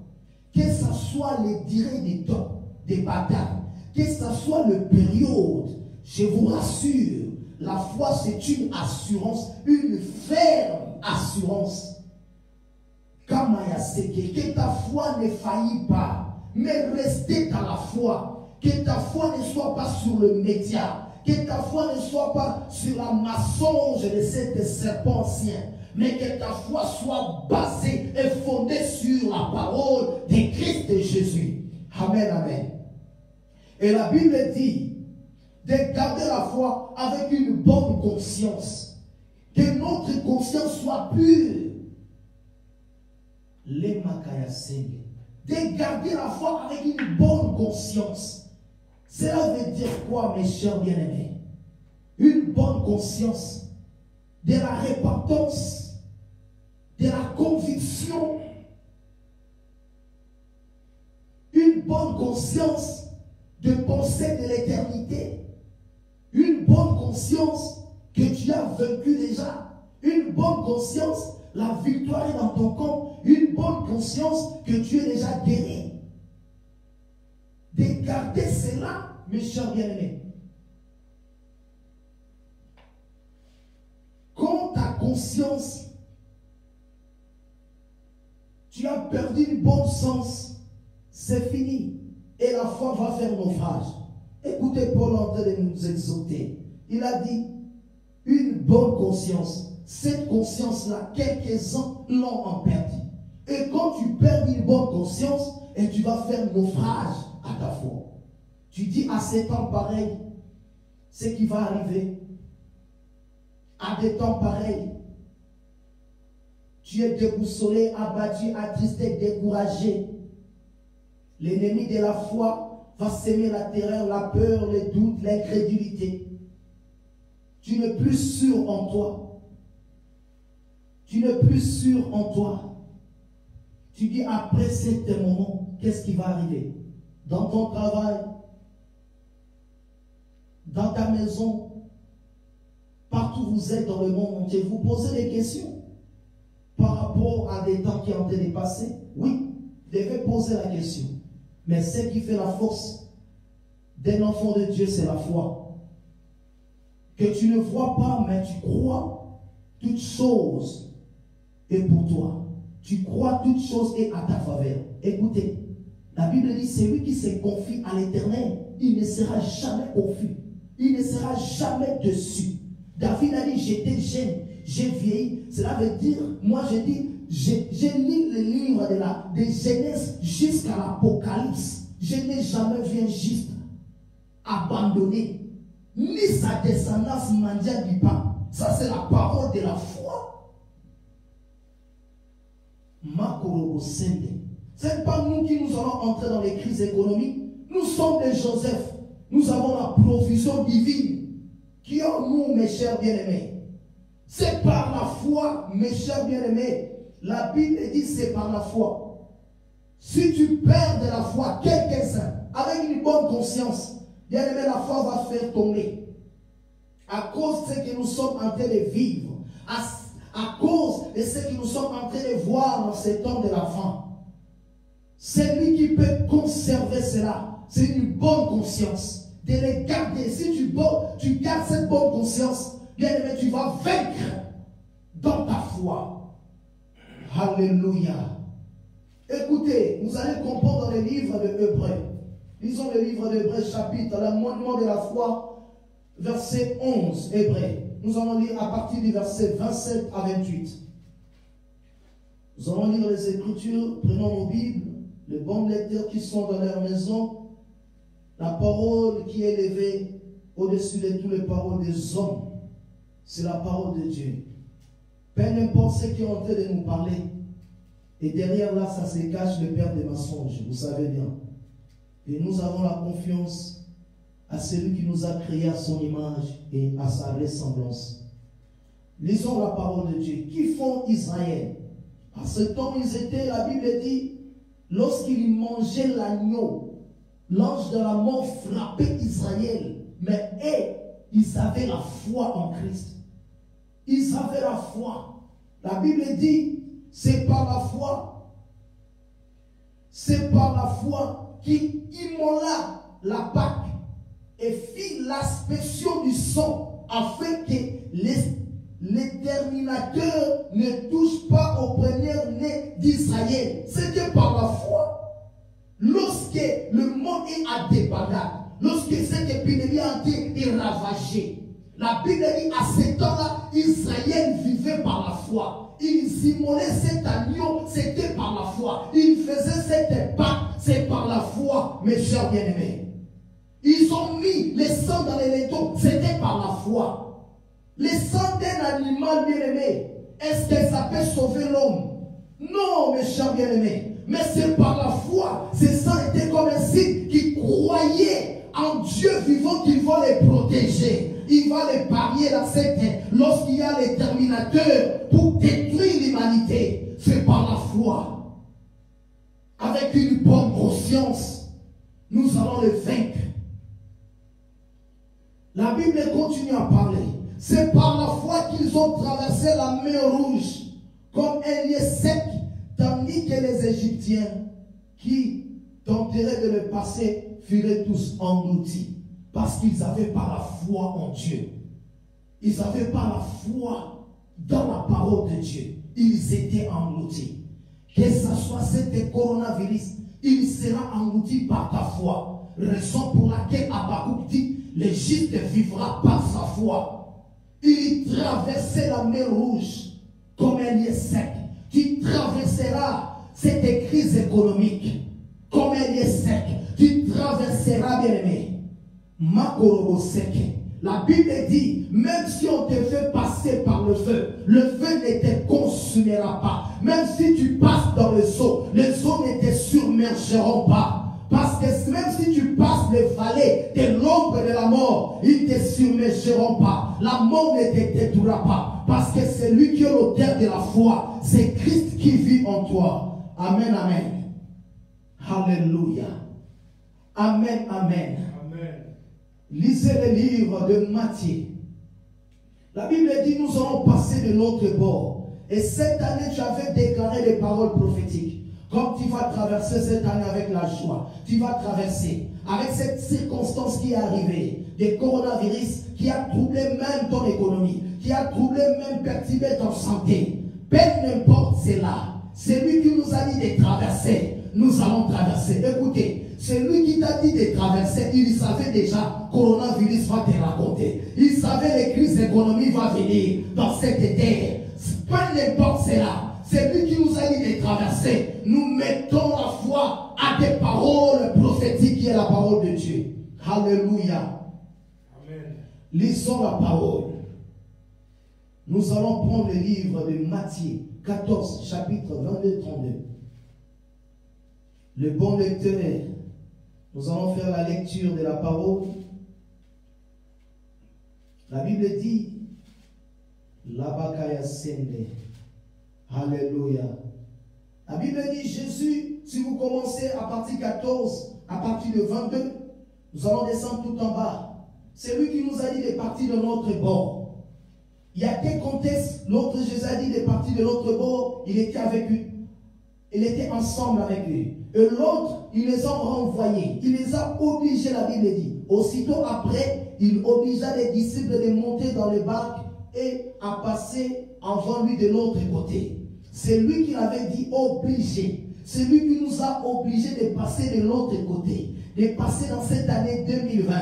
Que ce soit les durées des temps, des batailles, que ce soit le période, je vous rassure, la foi c'est une assurance, une ferme assurance. Que ta foi ne faillit pas, mais restez dans la foi. Que ta foi ne soit pas sur le média, que ta foi ne soit pas sur la mensonge de cet serpent ancien, mais que ta foi soit basée et fondée sur la parole de Christ et Jésus. Amen, amen. Et la Bible dit de garder la foi avec une bonne conscience. Que notre conscience soit pure. De garder la foi avec une bonne conscience. Cela veut dire quoi, mes chers bien-aimés? Une bonne conscience, de la repentance, de la conviction, une bonne conscience de penser de l'éternité, une bonne conscience que tu as vaincu déjà, une bonne conscience, la victoire est dans ton camp, une bonne conscience que tu es déjà guéri. De garder cela, mes chers bien-aimés. Quand ta conscience, tu as perdu le bon sens, c'est fini. Et la foi va faire naufrage. Écoutez Paul en train de nous exhorter. Il a dit, une bonne conscience. Cette conscience-là, quelques-uns l'ont en perdu. Et quand tu perds une bonne conscience, et tu vas faire naufrage à ta foi. Tu dis à ces temps pareils, ce qui va arriver. À des temps pareils, tu es déboussolé, abattu, attristé, découragé. L'ennemi de la foi va s'aimer la terreur, la peur, les doutes, l'incrédulité. Tu n'es plus sûr en toi. Tu n'es plus sûr en toi. Tu dis après cet moment, qu'est-ce qui va arriver? Dans ton travail, dans ta maison, partout où vous êtes dans le monde entier, vous posez des questions par rapport à des temps qui ont été passés. Oui, vous devez poser la question. Mais ce qui fait la force d'un enfant de Dieu, c'est la foi. Que tu ne vois pas, mais tu crois, toute chose est pour toi. Tu crois, toute chose est à ta faveur. Écoutez, la Bible dit, c'est lui qui se confie à l'Éternel, il ne sera jamais confus. Il ne sera jamais dessus. David a dit, j'étais jeune, j'ai vieilli. Cela veut dire, moi j'ai dit, j'ai lu le livre de Genèse jusqu'à l'Apocalypse. Je n'ai jamais vu un juste abandonné, ni sa descendance mendiant du pain. Ça, c'est la parole de la foi. Ce n'est pas nous qui nous allons entrer dans les crises économiques. Nous sommes des Joseph. Nous avons la provision divine qui en nous, mes chers bien-aimés. C'est par la foi, mes chers bien-aimés. La Bible dit c'est par la foi. Si tu perds de la foi, quelques-uns, avec une bonne conscience, bien-aimé, la foi va faire tomber. À cause de ce que nous sommes en train de vivre, à cause de ce que nous sommes en train de voir dans ces temps de la fin. C'est lui qui peut conserver cela. C'est une bonne conscience. De les garder. Si tu gardes cette bonne conscience, bien-aimé, tu vas vaincre dans ta foi. Alléluia. Écoutez, vous allez comprendre dans le livre de Hébreux. Lisons le livre d'Hébreux, chapitre, l'amendement de la foi, verset 11, Hébreux. Nous allons lire à partir du verset 27 à 28. Nous allons lire les Écritures, prenons nos Bibles, les bons lecteurs qui sont dans leur maison. La parole qui est élevée au-dessus de toutes les paroles des hommes, c'est la parole de Dieu. Peu importe ce qui est en train de nous parler. Et derrière là, ça se cache le père des mensonges, vous savez bien. Et nous avons la confiance à celui qui nous a créé à son image et à sa ressemblance. Lisons la parole de Dieu. Qui font Israël? À ce temps, ils étaient, la Bible dit, lorsqu'ils mangeaient l'agneau, l'ange de la mort frappait Israël. Mais ils avaient la foi en Christ. Ils avaient la foi. La Bible dit, c'est par la foi. C'est par la foi qu'il immola la Pâque et fit l'aspersion du sang afin que l'exterminateur ne touche pas au premier-né d'Israël. C'était par la foi. Lorsque le monde est à débandade, lorsque cette épidémie a été ravagée, la Bible dit à ce temps-là, Israël vivait par la foi. Ils immolaient cet agneau, c'était par la foi. Ils faisaient cette Pâque, c'est par la foi, mes chers bien-aimés. Ils ont mis le sang dans les laitos, c'était par la foi. Le sang d'un animal bien-aimé, est-ce que ça peut sauver l'homme? Non, mes chers bien-aimés. Mais c'est par la foi. Ce sang était comme un signe qui croyait en Dieu vivant qu'il va les protéger. Il va les parier dans cette lorsqu'il y a les terminateurs pour détruire l'humanité. C'est par la foi. Avec une bonne conscience, nous allons les vaincre. La Bible continue à parler. C'est par la foi qu'ils ont traversé la mer Rouge comme un lieu sec, tandis que les Égyptiens qui tenteraient de le passer furent tous engloutis. Parce qu'ils n'avaient pas la foi en Dieu. Ils n'avaient pas la foi dans la parole de Dieu. Ils étaient engloutis. Que ce soit cet coronavirus, il sera englouti par ta foi. Raison pour laquelle Habakkuk dit, le juste vivra par sa foi. Il traversait la mer Rouge comme un lieu sec. Tu traverseras cette crise économique comme un lieu sec. Tu traverseras, bien-aimé, Makorobo seke. La Bible dit, même si on te fait passer par le feu ne te consumera pas. Même si tu passes dans les eaux ne te submergeront pas. Parce que même si tu passes les vallées de l'ombre de la mort, ils ne te submergeront pas. La mort ne te détruira pas. Parce que c'est lui qui est l'auteur de la foi. C'est Christ qui vit en toi. Amen, amen. Alléluia. Amen, amen. Lisez le livre de Matthieu. La Bible dit, nous allons passer de l'autre bord. Et cette année, tu avais déclaré des paroles prophétiques. Comme tu vas traverser cette année avec la joie, tu vas traverser avec cette circonstance qui est arrivée, des coronavirus qui a troublé même ton économie, qui a troublé même perturbé ton santé. Peu n'importe cela. C'est lui qui nous a dit de traverser. Nous allons traverser. Écoutez. C'est lui qui t'a dit de traverser. Il savait déjà coronavirus va te raconter. Il savait les crises économiques vont venir dans cette terre. Peu n'importe cela. C'est lui qui nous a dit de traverser. Nous mettons la foi à des paroles prophétiques qui est la parole de Dieu. Alléluia. Amen. Lisons la parole. Nous allons prendre le livre de Matthieu 14, chapitre 22-32. Le bon lecteur. Nous allons faire la lecture de la parole. La Bible dit, Labakaya Sende. Alléluia. La Bible dit, Jésus, si vous commencez à partir 14, à partir de 22, nous allons descendre tout en bas. C'est lui qui nous a dit de partir de notre bord. Il y a quel contexte? L'autre Jésus a dit de partir de notre bord, il était avec eux. Il était ensemble avec eux. Et l'autre, il les a renvoyés. Il les a obligés, la Bible dit. Aussitôt après, il obligea les disciples de monter dans le barque et à passer avant lui de l'autre côté. C'est lui qui l'avait dit obligé. C'est lui qui nous a obligés de passer de l'autre côté. De passer dans cette année 2020.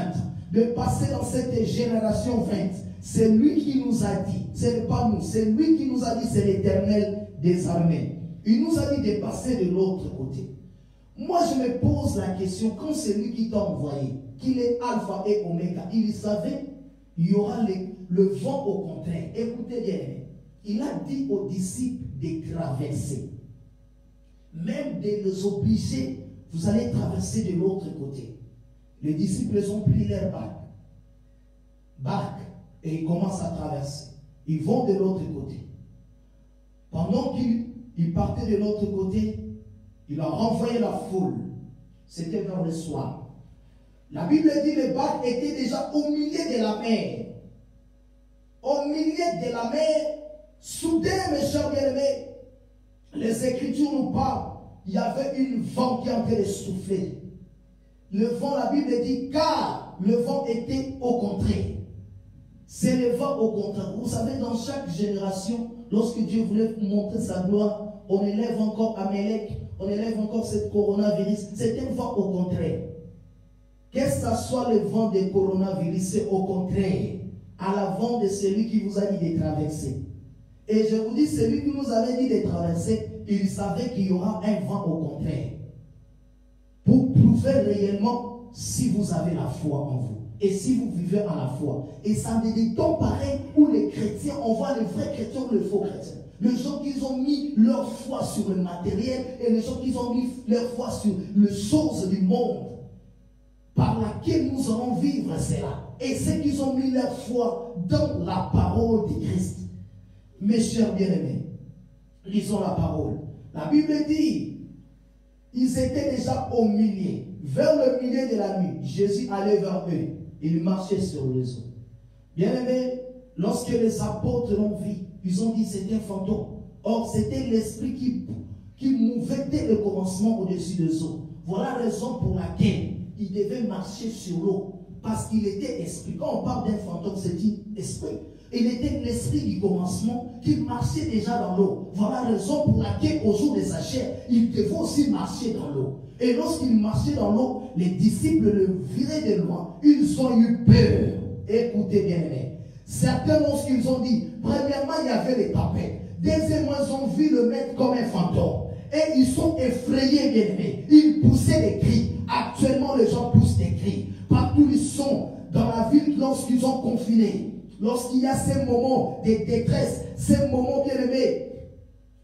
De passer dans cette génération 20. C'est lui qui nous a dit. Ce n'est pas nous. C'est lui qui nous a dit, c'est l'Éternel des armées. Il nous a dit de passer de l'autre côté. Moi, je me pose la question, quand c'est lui qui t'a envoyé, qu'il est alpha et oméga, il savait, il y aura le vent au contraire. Écoutez bien, il a dit aux disciples de traverser. Même de les obliger, vous allez traverser de l'autre côté. Les disciples ont pris leur barque, et ils commencent à traverser. Ils vont de l'autre côté. Pendant qu'ils partaient de l'autre côté, il a renvoyé la foule. C'était vers le soir. La Bible dit que le barque était déjà au milieu de la mer. Au milieu de la mer, soudain, mes chers bien-aimés, les Écritures nous parlent. Il y avait une vent qui est en train de souffler. Le vent, la Bible dit, car le vent était au contraire. C'est le vent au contraire. Vous savez, dans chaque génération, lorsque Dieu voulait montrer sa gloire, on élève encore Amélec, on élève encore cette coronavirus. C'est un vent au contraire. Que ce soit le vent de coronavirus, c'est au contraire. À l'avant de celui qui vous a dit de traverser. Et je vous dis, celui qui nous avait dit de traverser, il savait qu'il y aura un vent au contraire. Pour prouver réellement si vous avez la foi en vous. Et si vous vivez en la foi. Et ça n'est des temps pareils où les chrétiens, on voit les vrais chrétiens ou les faux chrétiens. Les gens qui ont mis leur foi sur le matériel et les gens qui ont mis leur foi sur les choses du monde par laquelle nous allons vivre cela. Et ceux qui ont mis leur foi dans la parole de Christ. Mes chers bien-aimés, lisons la parole. La Bible dit, ils étaient déjà au milieu. Vers le milieu de la nuit, Jésus allait vers eux. Il marchait sur les eaux. Bien-aimés, lorsque les apôtres l'ont vu, ils ont dit c'était un fantôme. Or, c'était l'esprit qui mouvait dès le commencement au-dessus des eaux. Voilà la raison pour laquelle il devait marcher sur l'eau. Parce qu'il était esprit. Quand on parle d'un fantôme, c'est dit esprit. Il était l'esprit du commencement qui marchait déjà dans l'eau. Voilà la raison pour laquelle au jour de sa chair, il devait aussi marcher dans l'eau. Et lorsqu'il marchait dans l'eau, les disciples le viraient de loin. Ils ont eu peur. Écoutez bien, aimés. Certains, lorsqu'ils ont dit, premièrement, il y avait les tapettes. Deuxièmement, ils ont vu le maître comme un fantôme. Et ils sont effrayés, bien aimés. Ils poussaient des cris. Actuellement, les gens poussent des cris. Partout ils sont dans la ville lorsqu'ils ont confiné. Lorsqu'il y a ces moments de détresse, ces moments, bien aimés,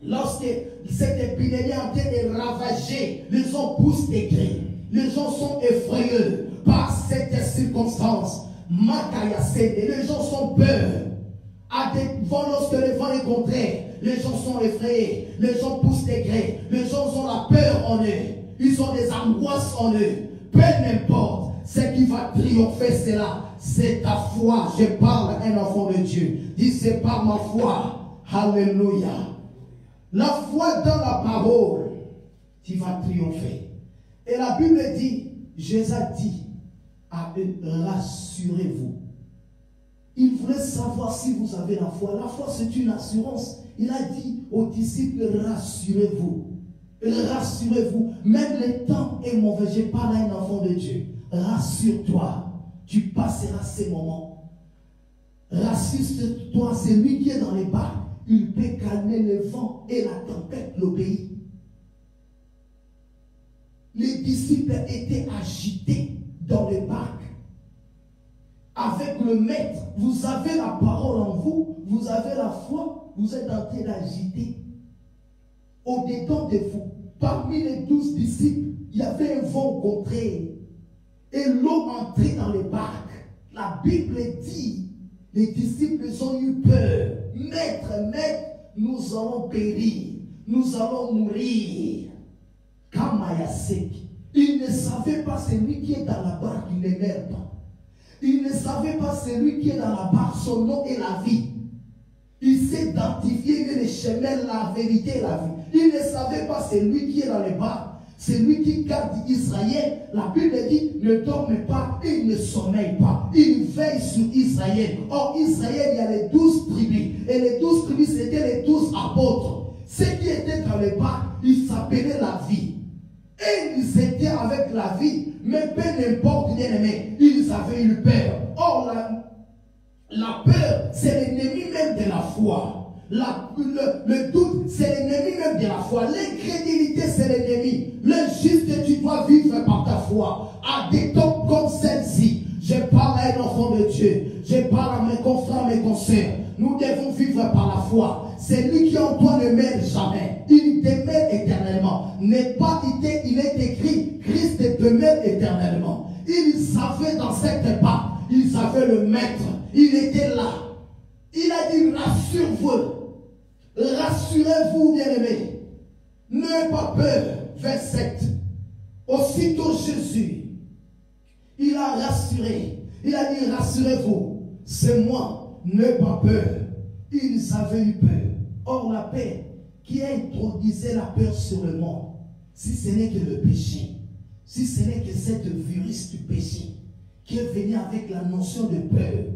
lorsque cette épidémie est en train de ravager, les gens poussent des cris. Les gens sont effrayés par cette circonstance. Les gens sont peur. À des vents, lorsque le vent est contraire, les gens sont effrayés. Les gens poussent des cris. Les gens ont la peur en eux. Ils ont des angoisses en eux. Peu n'importe. Ce qui va triompher, c'est là. C'est ta foi. Je parle à un enfant de Dieu. Dis, c'est par ma foi. Alléluia. La foi dans la parole, tu vas triompher. Et la Bible dit, Jésus a dit à eux, rassurez-vous. Il voulait savoir si vous avez la foi. La foi, c'est une assurance. Il a dit aux disciples, rassurez-vous. Rassurez-vous. Même le temps est mauvais. Je parle à un enfant de Dieu. Rassure-toi. Tu passeras ces moments. Rassure-toi. C'est lui qui est dans les barques. Il peut calmer le vent et la tempête l'obéit. Les disciples étaient agités dans les barques. Avec le maître, vous avez la parole en vous, vous avez la foi, vous êtes en train d'agiter. Au-dedans de vous, parmi les 12 disciples, il y avait un vent contraire. Et l'eau entrait dans les barques. La Bible dit, les disciples ont eu peur. Maître, nous allons périr. Nous allons mourir. Kamayasek. Il ne savait pas celui qui est dans la barque, il ne meurt pas. Il ne savait pas celui qui est dans la barque, son nom est la vie. Il s'est identifié le chemin, la vérité et la vie. Il ne savait pas celui qui est dans les barques. Celui qui garde Israël, la Bible dit, ne dorme pas, il ne sommeille pas. Il veille sur Israël. Or, Israël, il y a les 12 tribus. Et les 12 tribus, c'était les 12 apôtres. Ceux qui étaient dans les barques, ils s'appelaient la vie. Et ils étaient avec la vie. Mais peu n'importe, bien aimé, ils avaient eu peur. Or, la peur, c'est l'ennemi même de la foi. Le doute, c'est l'ennemi même de la foi. L'incrédulité, c'est l'ennemi. Le juste, tu dois vivre par ta foi. À des temps comme celle-ci, je parle à un enfant de Dieu. Je parle à mes confrères, mes consoeurs. Nous devons vivre par la foi. C'est lui qui en toi ne meurt jamais. Il demeure éternellement. N'est pas idée, il est écrit, Christ demeure éternellement. Il savait dans cette barque, il savait le maître. Il était là. Il a dit, rassure-vous. Rassurez-vous, bien-aimés. N'ayez pas peur. Verset 7. Aussitôt Jésus, il a rassuré. Il a dit, rassurez-vous. C'est moi. N'ayez pas peur. Ils avaient eu peur. Or, la paix qui a introduisait la peur sur le monde, si ce n'est que le péché, si ce n'est que cette virus du péché qui est venu avec la notion de peur,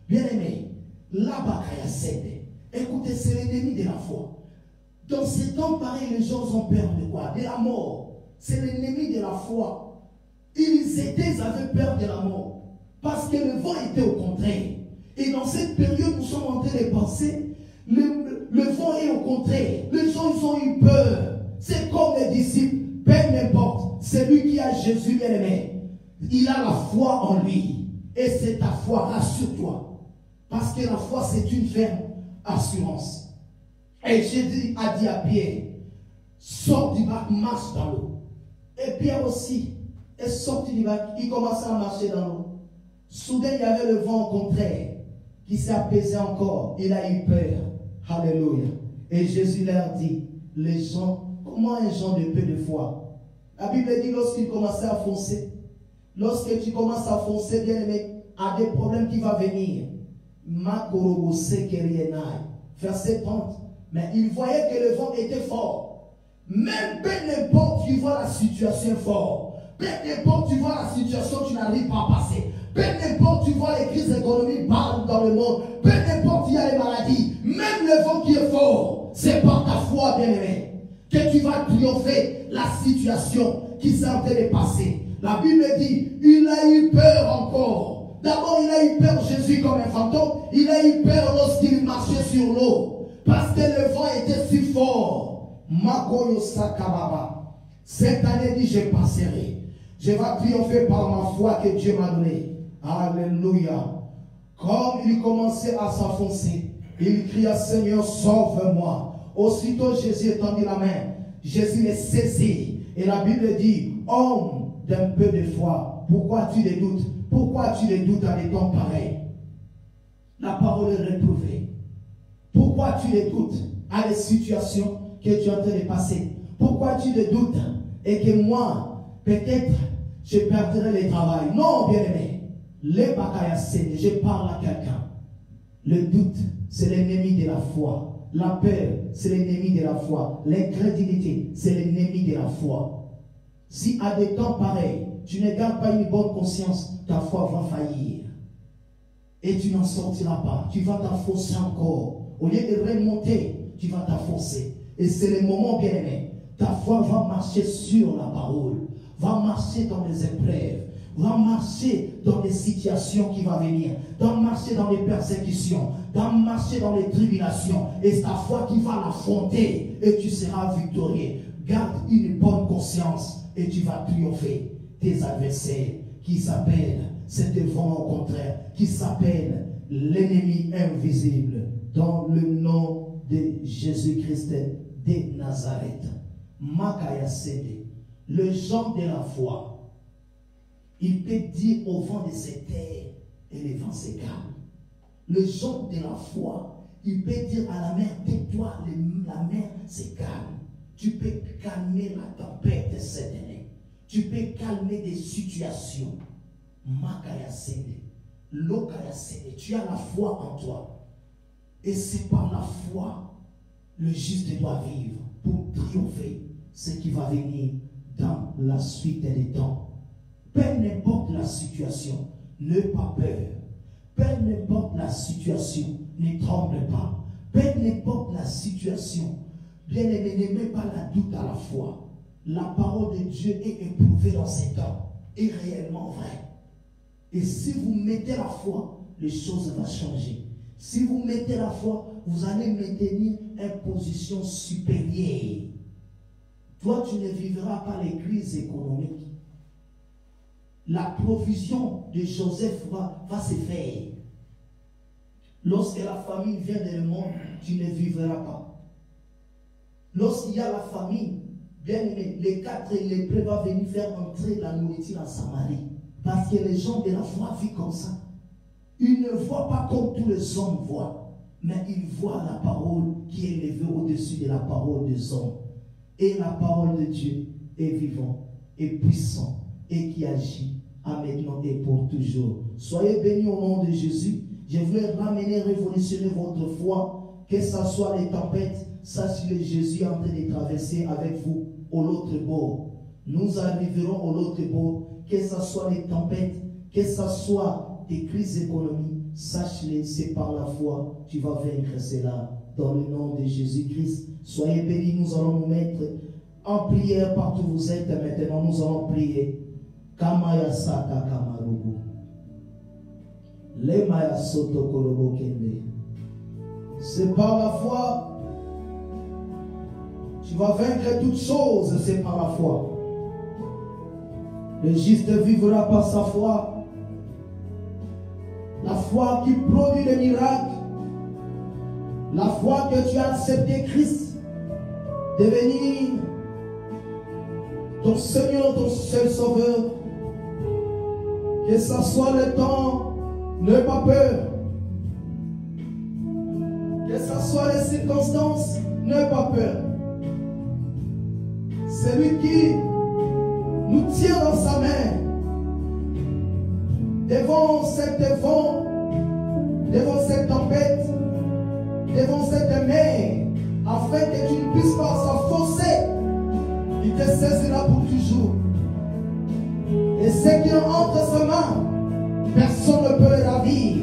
bien-aimés, là-bas, écoutez, c'est l'ennemi de la foi. Dans ces temps pareils, les gens ont peur de quoi? De la mort. C'est l'ennemi de la foi. Ils avaient peur de la mort. Parce que le vent était au contraire. Et dans cette période, nous sommes en train de penser, le vent est au contraire. Les gens, ils ont eu peur. C'est comme les disciples. Peu n'importe. C'est lui qui a Jésus bien-aimé. Il a la foi en lui. Et c'est ta foi, rassure-toi. Parce que la foi, c'est une ferme assurance. Et Jésus a dit à Pierre, sors du bac, marche dans l'eau. Et Pierre aussi est sorti du bac, il commençait à marcher dans l'eau. Soudain, il y avait le vent contraire qui s'est apaisé encore. Il a eu peur. Alléluia. Et Jésus leur dit, les gens, comment un gens de peu de foi? La Bible dit, lorsqu'il commençait à foncer, lorsque tu commences à foncer, bien aimé, à des problèmes qui vont venir. Verset 30. Mais il voyait que le vent était fort. Même peu n'importe tu vois la situation forte. Peu n'importe tu vois la situation tu n'arrives pas à passer. Peu n'importe tu vois les crises économiques partout dans le monde. Peu n'importe il y a les maladies. Même le vent qui est fort, c'est par ta foi, bien-aimé, que tu vas triompher la situation qui s'est en train de passer. La Bible dit, il a eu peur encore. D'abord, il a eu peur Jésus comme un fantôme. Il a eu peur lorsqu'il marchait sur l'eau. Parce que le vent était si fort. Magoyo Sakababa. Cette année dit, je passerai. Je vais triompher par ma foi que Dieu m'a donnée. Alléluia. Comme il commençait à s'enfoncer, il cria, Seigneur, sauve-moi. Aussitôt Jésus étendit la main. Jésus les saisit. Et la Bible dit, homme d'un peu de foi, pourquoi tu les doutes? Pourquoi tu les doutes à des temps pareils? La parole est retrouvée. Pourquoi tu les doutes à des situations que tu es en train de passer? Pourquoi tu les doutes et que moi, peut-être, je perdrai le travail? Non, bien-aimé. Les bakayasene, je parle à quelqu'un. Le doute, c'est l'ennemi de la foi. La peur, c'est l'ennemi de la foi. L'incrédulité, c'est l'ennemi de la foi. Si à des temps pareils, tu ne gardes pas une bonne conscience, ta foi va faillir. Et tu n'en sortiras pas. Tu vas t'enfoncer encore. Au lieu de remonter, tu vas t'enfoncer. Et c'est le moment, bien-aimé. Ta foi va marcher sur la parole. Va marcher dans les épreuves. Va marcher dans les situations qui vont venir. Va marcher dans les persécutions. Va marcher dans les tribulations. Et c'est ta foi qui va l'affronter. Et tu seras victorieux. Garde une bonne conscience. Et tu vas triompher tes adversaires qui s'appellent, c'est le vent au contraire, qui s'appelle l'ennemi invisible dans le nom de Jésus-Christ de Nazareth. Makaya Sede, le genre de la foi, il peut dire au vent de cette terre et les vents se calment. Le genre de la foi, il peut dire à la mer, tais-toi, la mer se calme. Tu peux calmer la tempête cette année. Tu peux calmer des situations. Makaya Sede, Lokaya Sede, tu as la foi en toi. Et c'est par la foi, le juste doit vivre pour triompher ce qui va venir dans la suite des temps. Peu n'importe la situation, n'aie pas peur. Peu n'importe la situation, ne tremble pas. Peu n'importe la situation, bien-aimé, ne mets pas la doute à la foi. La parole de Dieu est éprouvée dans ces temps, est réellement vraie. Et si vous mettez la foi, les choses vont changer. Si vous mettez la foi, vous allez maintenir une position supérieure. Toi, tu ne vivras pas les crises économiques. La provision de Joseph va se faire. Lorsque la famine vient dans le monde, tu ne vivras pas. Lorsqu'il y a la famine, bien aimé, les 4 lépreux vont venir faire entrer la nourriture en Samarie. Parce que les gens de la foi vivent comme ça. Ils ne voient pas comme tous les hommes voient, mais ils voient la parole qui est élevée au-dessus de la parole des hommes. Et la parole de Dieu est vivante et puissante et qui agit à maintenant et pour toujours. Soyez bénis au nom de Jésus. Je voulais ramener, révolutionner votre foi, que ce soit les tempêtes, sachez que Jésus est en train de traverser avec vous au l'autre bord. Nous arriverons au l'autre bord, que ce soit les tempêtes, que ce soit des crises économiques, sache-le, c'est par la foi, tu vas vaincre cela dans le nom de Jésus-Christ. Soyez bénis, nous allons nous mettre en prière partout où vous êtes. Maintenant, nous allons prier. Kamaya Saka Kamarubu. Lemaya Soto Korobo Kende. C'est par la foi. Tu vas vaincre toutes choses, c'est par la foi. Le juste vivra par sa foi. La foi qui produit les miracles. La foi que tu as accepté Christ devenir ton Seigneur, ton seul Sauveur. Que ce soit le temps, n'aie pas peur. Que ce soit les circonstances, n'aie pas peur. C'est lui qui nous tient dans sa main. Devant cet vent, devant cette tempête, devant cette mer, afin que tu ne puisses pas s'enfoncer saisira pour toujours. Et ce qui est entre ses mains, personne ne peut le ravir.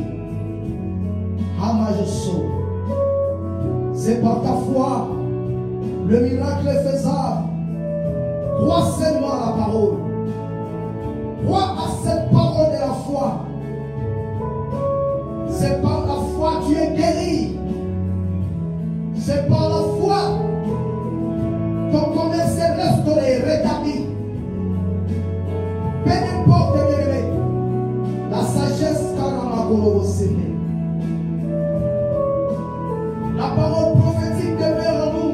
Amajoso. C'est par ta foi, le miracle est faisable. Crois seulement à la parole. Crois à cette parole de la foi. C'est par la foi que tu es guéri. C'est par la foi ton commerce est restauré, rétabli. Peu importe, bien-aimé, la sagesse Karamagoro au Seigneur. La parole prophétique demeure en nous.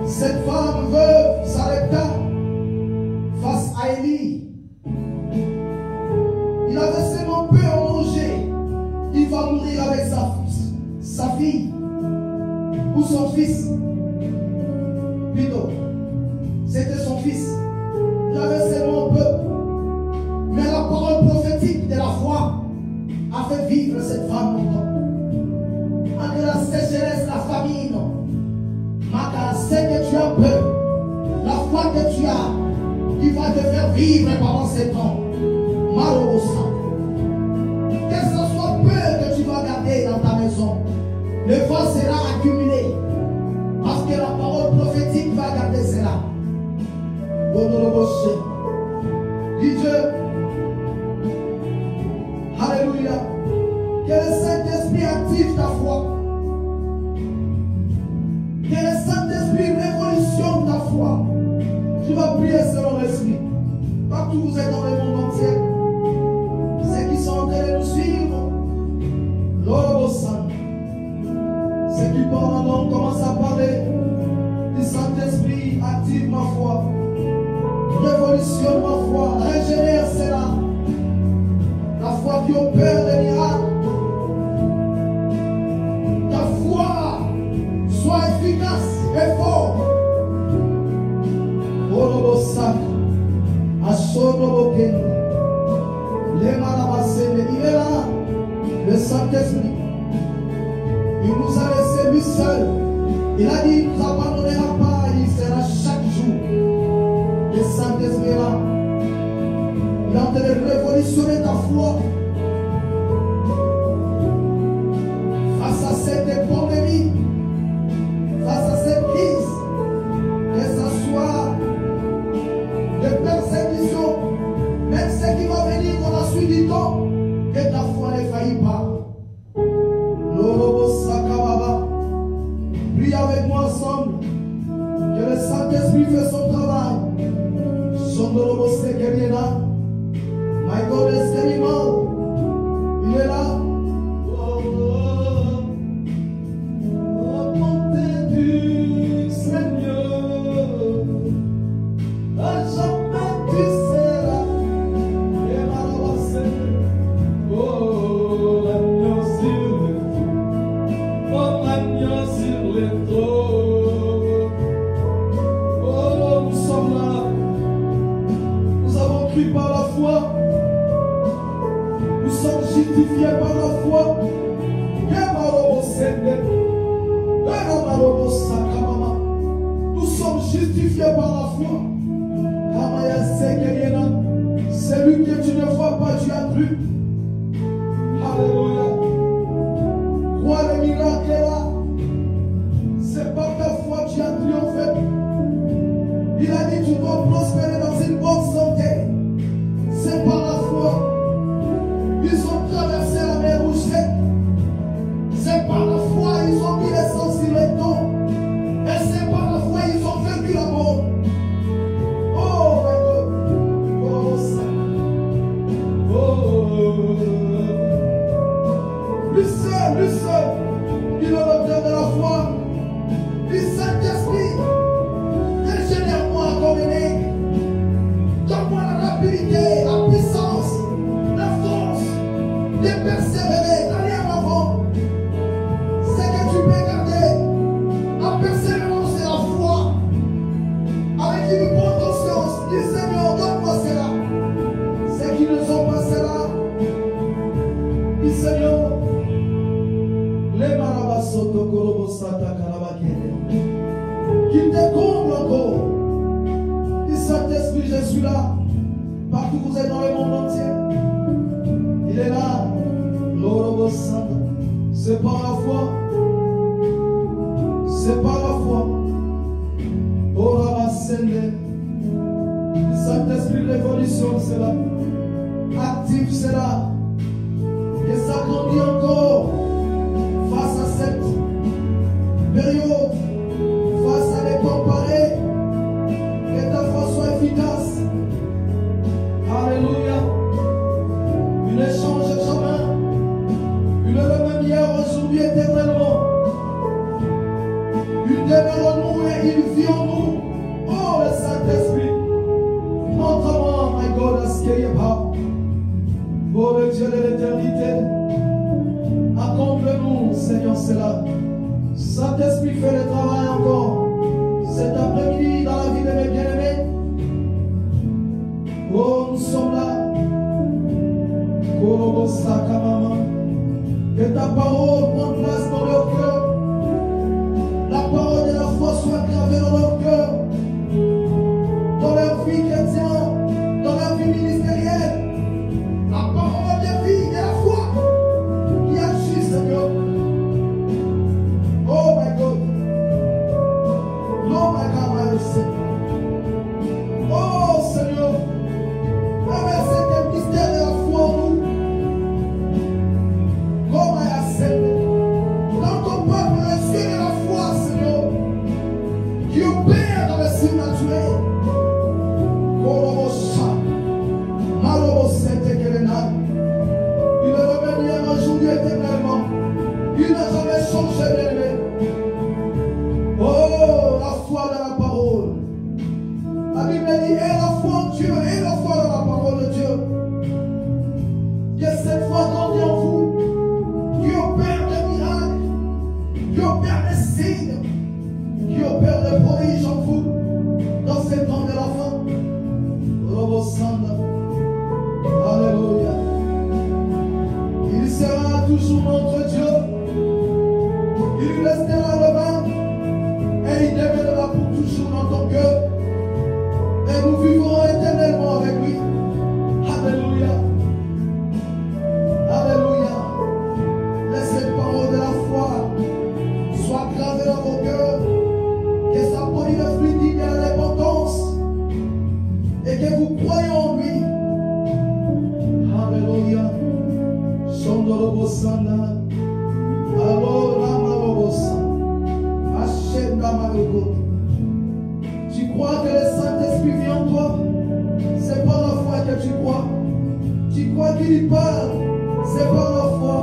Cette femme veuve s'arrêta face à Élie. Il avait seulement peu à manger. Il va mourir avec sa fille ou son fils. Plutôt, c'était son fils. Il avait seulement peu. Mais la parole prophétique de la foi a fait vivre cette femme longtemps. Entre la sécheresse, la famine, Maka, c'est que tu as peur. La foi que tu as, qui va te faire vivre pendant ces temps. Marosa. Que ce soit peu que tu vas garder dans ta maison, le vent sera accumulé. Parce que la parole prophétique va garder cela. Dis Dieu. Alléluia. Que le Saint-Esprit active ta foi. Que le Saint-Esprit révolutionne ta foi. Tu vas prier selon l'Esprit. Partout vous êtes dans le monde entier. Ceux qui sont en train de nous suivre. L'Orobosan. Ceux qui parlent en langue commencent à parler. Le Saint-Esprit active ma foi. Révolutionne ma foi. Régénère cela. La foi qui opère des miracles. Ta foi soit efficace et fort. Orobosak. Asoroboken. Les Marabasene. Il est là. Le Saint-Esprit. Il nous a laissé lui seul. Il a dit, il ne nous abandonnera pas. Il sera chaque jour. Le Saint-Esprit est là. Il est en train de révolutionner ta foi. Face à cette pandémie, face à cette crise, que ce soit de persécution, même ce qui va venir dans la suite du temps, que ta foi ne faillit pas. Prie avec moi ensemble. Que le Saint-Esprit fait son travail. Sondorobo Sekeriena. My God is getting out. Il est là. Bonté du Seigneur. À jamais tu seras. Et malheureusement. Oh, l'agneau sur le trône. Oh, l'agneau sur le trône. Oh, nous sommes là. Nous avons cru par la foi. Nous sommes justifiés par la foi. Nous sommes justifiés par la foi. Celui que tu ne vois pas, tu as cru. Alléluia. Crois le miracle est là. C'est par ta foi que tu as triomphé. Il a dit tu dois prospérer dans une bonne santé. C'est par la foi. Ils ont traversé la mer Rouge sec. C'est par la foi ils ont mis les sangs sur les dos. Et c'est par la foi ils ont vaincu la mort. Oh my God. Oh ça. Oh. Lui seul, il est l'auteur de la foi. Lui Saint-Esprit, régénère-moi comme aîné. Partout où vous êtes dans le monde entier. Il est là. C'est par la foi. C'est par la foi. Le Saint-Esprit de l'évolution, c'est là. Actif, c'est là. Et ça grandit encore face à cette période, face à des comparés. Que ta foi soit efficace. Alléluia. Il ne change jamais. Il est le même hier, aujourd'hui, éternellement. Il demeure en nous et il vit en nous. Oh, le Saint-Esprit. Montre-moi, my God, à ce qu'il y a pas. Oh, le Dieu de l'éternité. Accomple-nous, Seigneur, cela. Saint-Esprit, fait le travail encore. Cet après-midi, dans la vie de mes bien-aimés. Oh, nous sommes là. Que ta parole prenne place dans leur cœur. La parole de la foi soit gravée dans leur cœur. Dans leur vie chrétienne, dans leur vie ministérielle. La parole de vie et la foi qui agit, Seigneur. Oh my God. Oh my God, my Seigneur. Oh Seigneur. Avec cet mystère de la foi en nous. Comme à la scène. Dans ton peuple, le ciel de la foi, Seigneur. Qui opère dans le surnaturel. Il est le même hier, aujourd'hui, éternellement. Il n'a jamais changé d'élevé. Oh, la foi dans la parole. La Bible dit, et la foi en Dieu, et la foi dans la parole de Dieu. Que cette foi grandit en vous, qui opère des miracles, qui opère des signes, qui opère des prodiges en vous, dans ces temps de la fin. Robosanda. Alléluia. Il sera toujours notre Dieu. Il lui restera le même. Et il demeurera pour toujours dans ton cœur. Et nous vivrons éternellement avec lui. Alléluia. Alléluia. Laissez cette parole de la foi soit gravée dans vos cœurs. Que ça produise le fruit de la repentance. Et que vous croyez en lui. Alléluia. Sondorobosana. Alors Ramalobosa. Achenda Marogo. Tu crois que le Saint-Esprit vit en toi? C'est par la foi que tu crois. Tu crois qu'il y parle? C'est par la foi.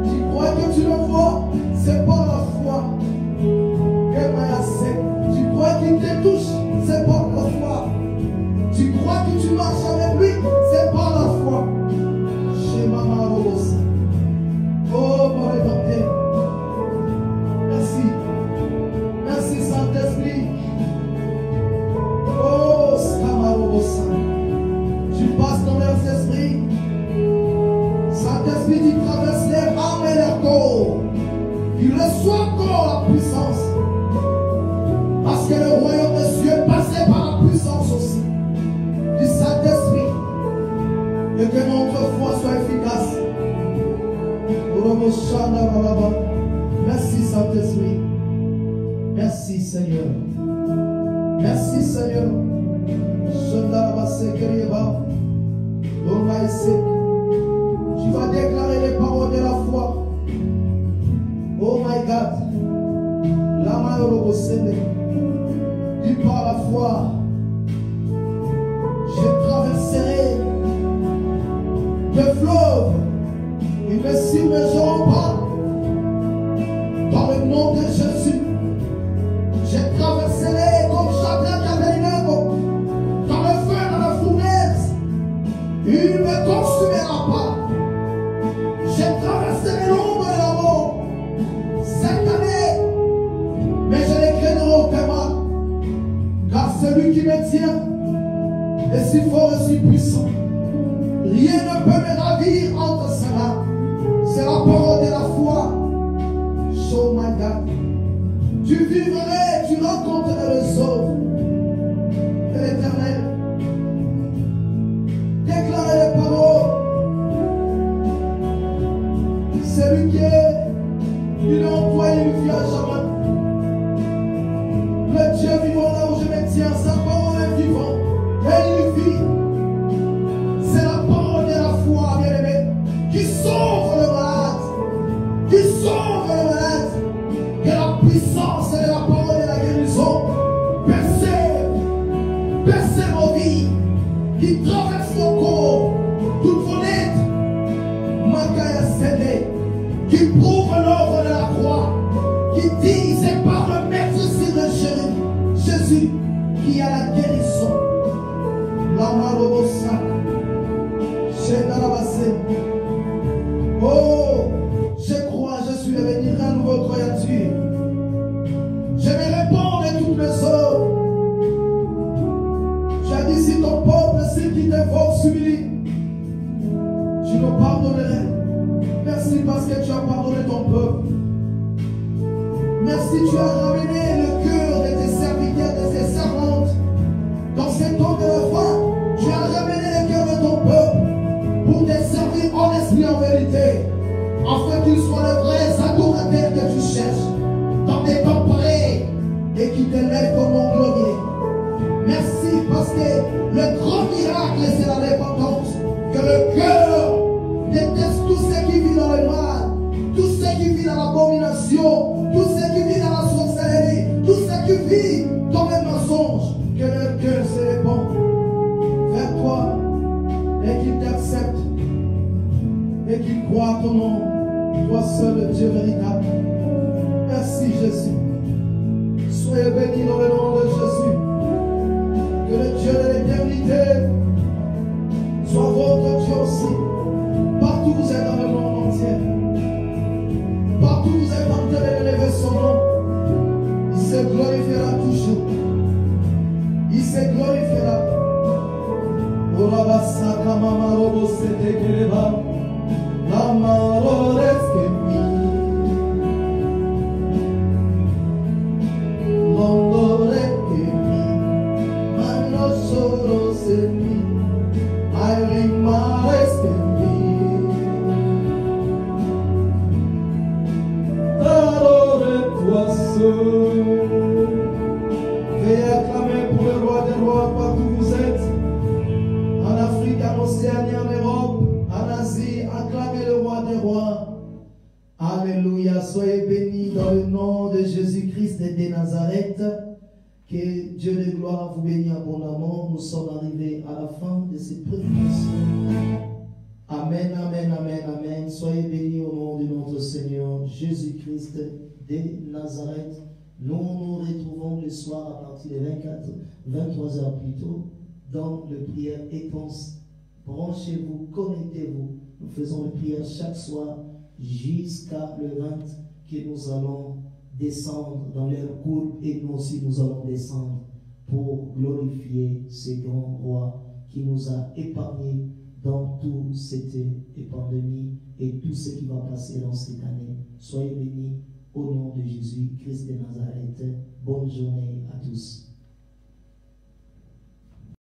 Tu crois que tu le vois? C'est par la foi. Tu crois qu'il te touche? C'est par la foi. Tu crois que tu marches avec lui? C'est par la foi. Chez Maman Rose. Oh, mon Rédempteur. Merci. Merci, Saint-Esprit. Oh, Skamarobosa. Tu passes dans leurs esprits. Saint-Esprit, tu traverses les âmes et leur corps. Il reçoit encore la puissance. Parce que le royaume des cieux passait par la puissance aussi du Saint-Esprit. Et que notre foi soit efficace. Merci Saint-Esprit. Merci Seigneur. Merci Seigneur. Tu vas déclarer les paroles de la foi. Oh my God. Lama Robosene. Dis par la foi. Je traverserai le fleuve. Ils ne submergeront pas. Dans le nom de Jésus. Je traverserai comme Shadrach et Abednego. Dans le feu, dans la fournaise. Il ne me consumera pas. Je traverserai l'ombre de la mort. Cette année. Mais je ne craindrai aucun mal. Car celui qui me tient est si fort et si puissant. Rien ne peut me ravir entre ses mains. C'est la parole de la foi. So my God. Tu vivrais, tu rencontrerais le sort de l'Éternel. traverser vos vies, qui traverse vos corps, toutes vos lettres, Makaya Sede, qui prouve l'œuvre de la croix, qui dit c'est par le Maître de Jésus qui a la guérison. La Marobosa, Chedarabase. Oh, je crois, je suis devenu un nouveau créature. Je vais répondre à toutes mes œuvres. J'ai dit, si ton peuple, s'il qui t'invoque, s'humilie, tu me pardonnerais. Merci parce que tu as pardonné ton peuple. Merci, tu as ramené le cœur de tes serviteurs, de tes servantes. Dans ces temps de la fin, tu as ramené le cœur de ton peuple pour te servir en esprit, en vérité, afin qu'ils soient les vrais adorateurs que tu cherches dans des temps pareils et qui t'élèvent comme mon glorieux. Merci parce que le grand miracle, c'est la repentance. Que le cœur déteste tout ce qui vit dans le mal, tout ce qui vit dans l'abomination, tout ce qui vit dans la sorcellerie, tout ce qui vit dans les mensonges. Que le cœur se répand vers toi et qu'il t'accepte et qu'il croit ton nom, toi seul le Dieu véritable. Merci Jésus. Soyez bénis dans le nom de Jésus. Que le Dieu de l'éternité soit votre Dieu aussi. Partout vous êtes dans le monde entier. Partout vous êtes en train d'élever son nom. Il se glorifiera toujours. Il se glorifiera. Orabasaka mamarobo sete keleba. La maroreske mi. Londoreke mi. Manosoro se mi. Ayrimareske mi. Tarore toi seul. Veuillez acclamer pour le roi des rois partout où vous êtes. En Afrique, en Océanie, en Europe, en Asie, acclamez le roi des rois. Alléluia. Soyez bénis dans le nom de Jésus-Christ de Nazareth. Que Dieu de gloire vous bénisse abondamment. Nous sommes arrivés à la fin de cette prédication. Amen, amen, amen, amen. Soyez bénis au nom de notre Seigneur Jésus-Christ de Nazareth. Nous nous retrouvons le soir à partir de 23 heures plus tôt dans le prière intense. Branchez-vous, connectez-vous. Nous faisons les prières chaque soir jusqu'à le 20 que nous allons descendre dans leur courbe et nous aussi nous allons descendre pour glorifier ce grand roi qui nous a épargnés dans toute cette pandémie et tout ce qui va passer dans cette année. Soyez bénis au nom de Jésus-Christ de Nazareth. Bonne journée à tous.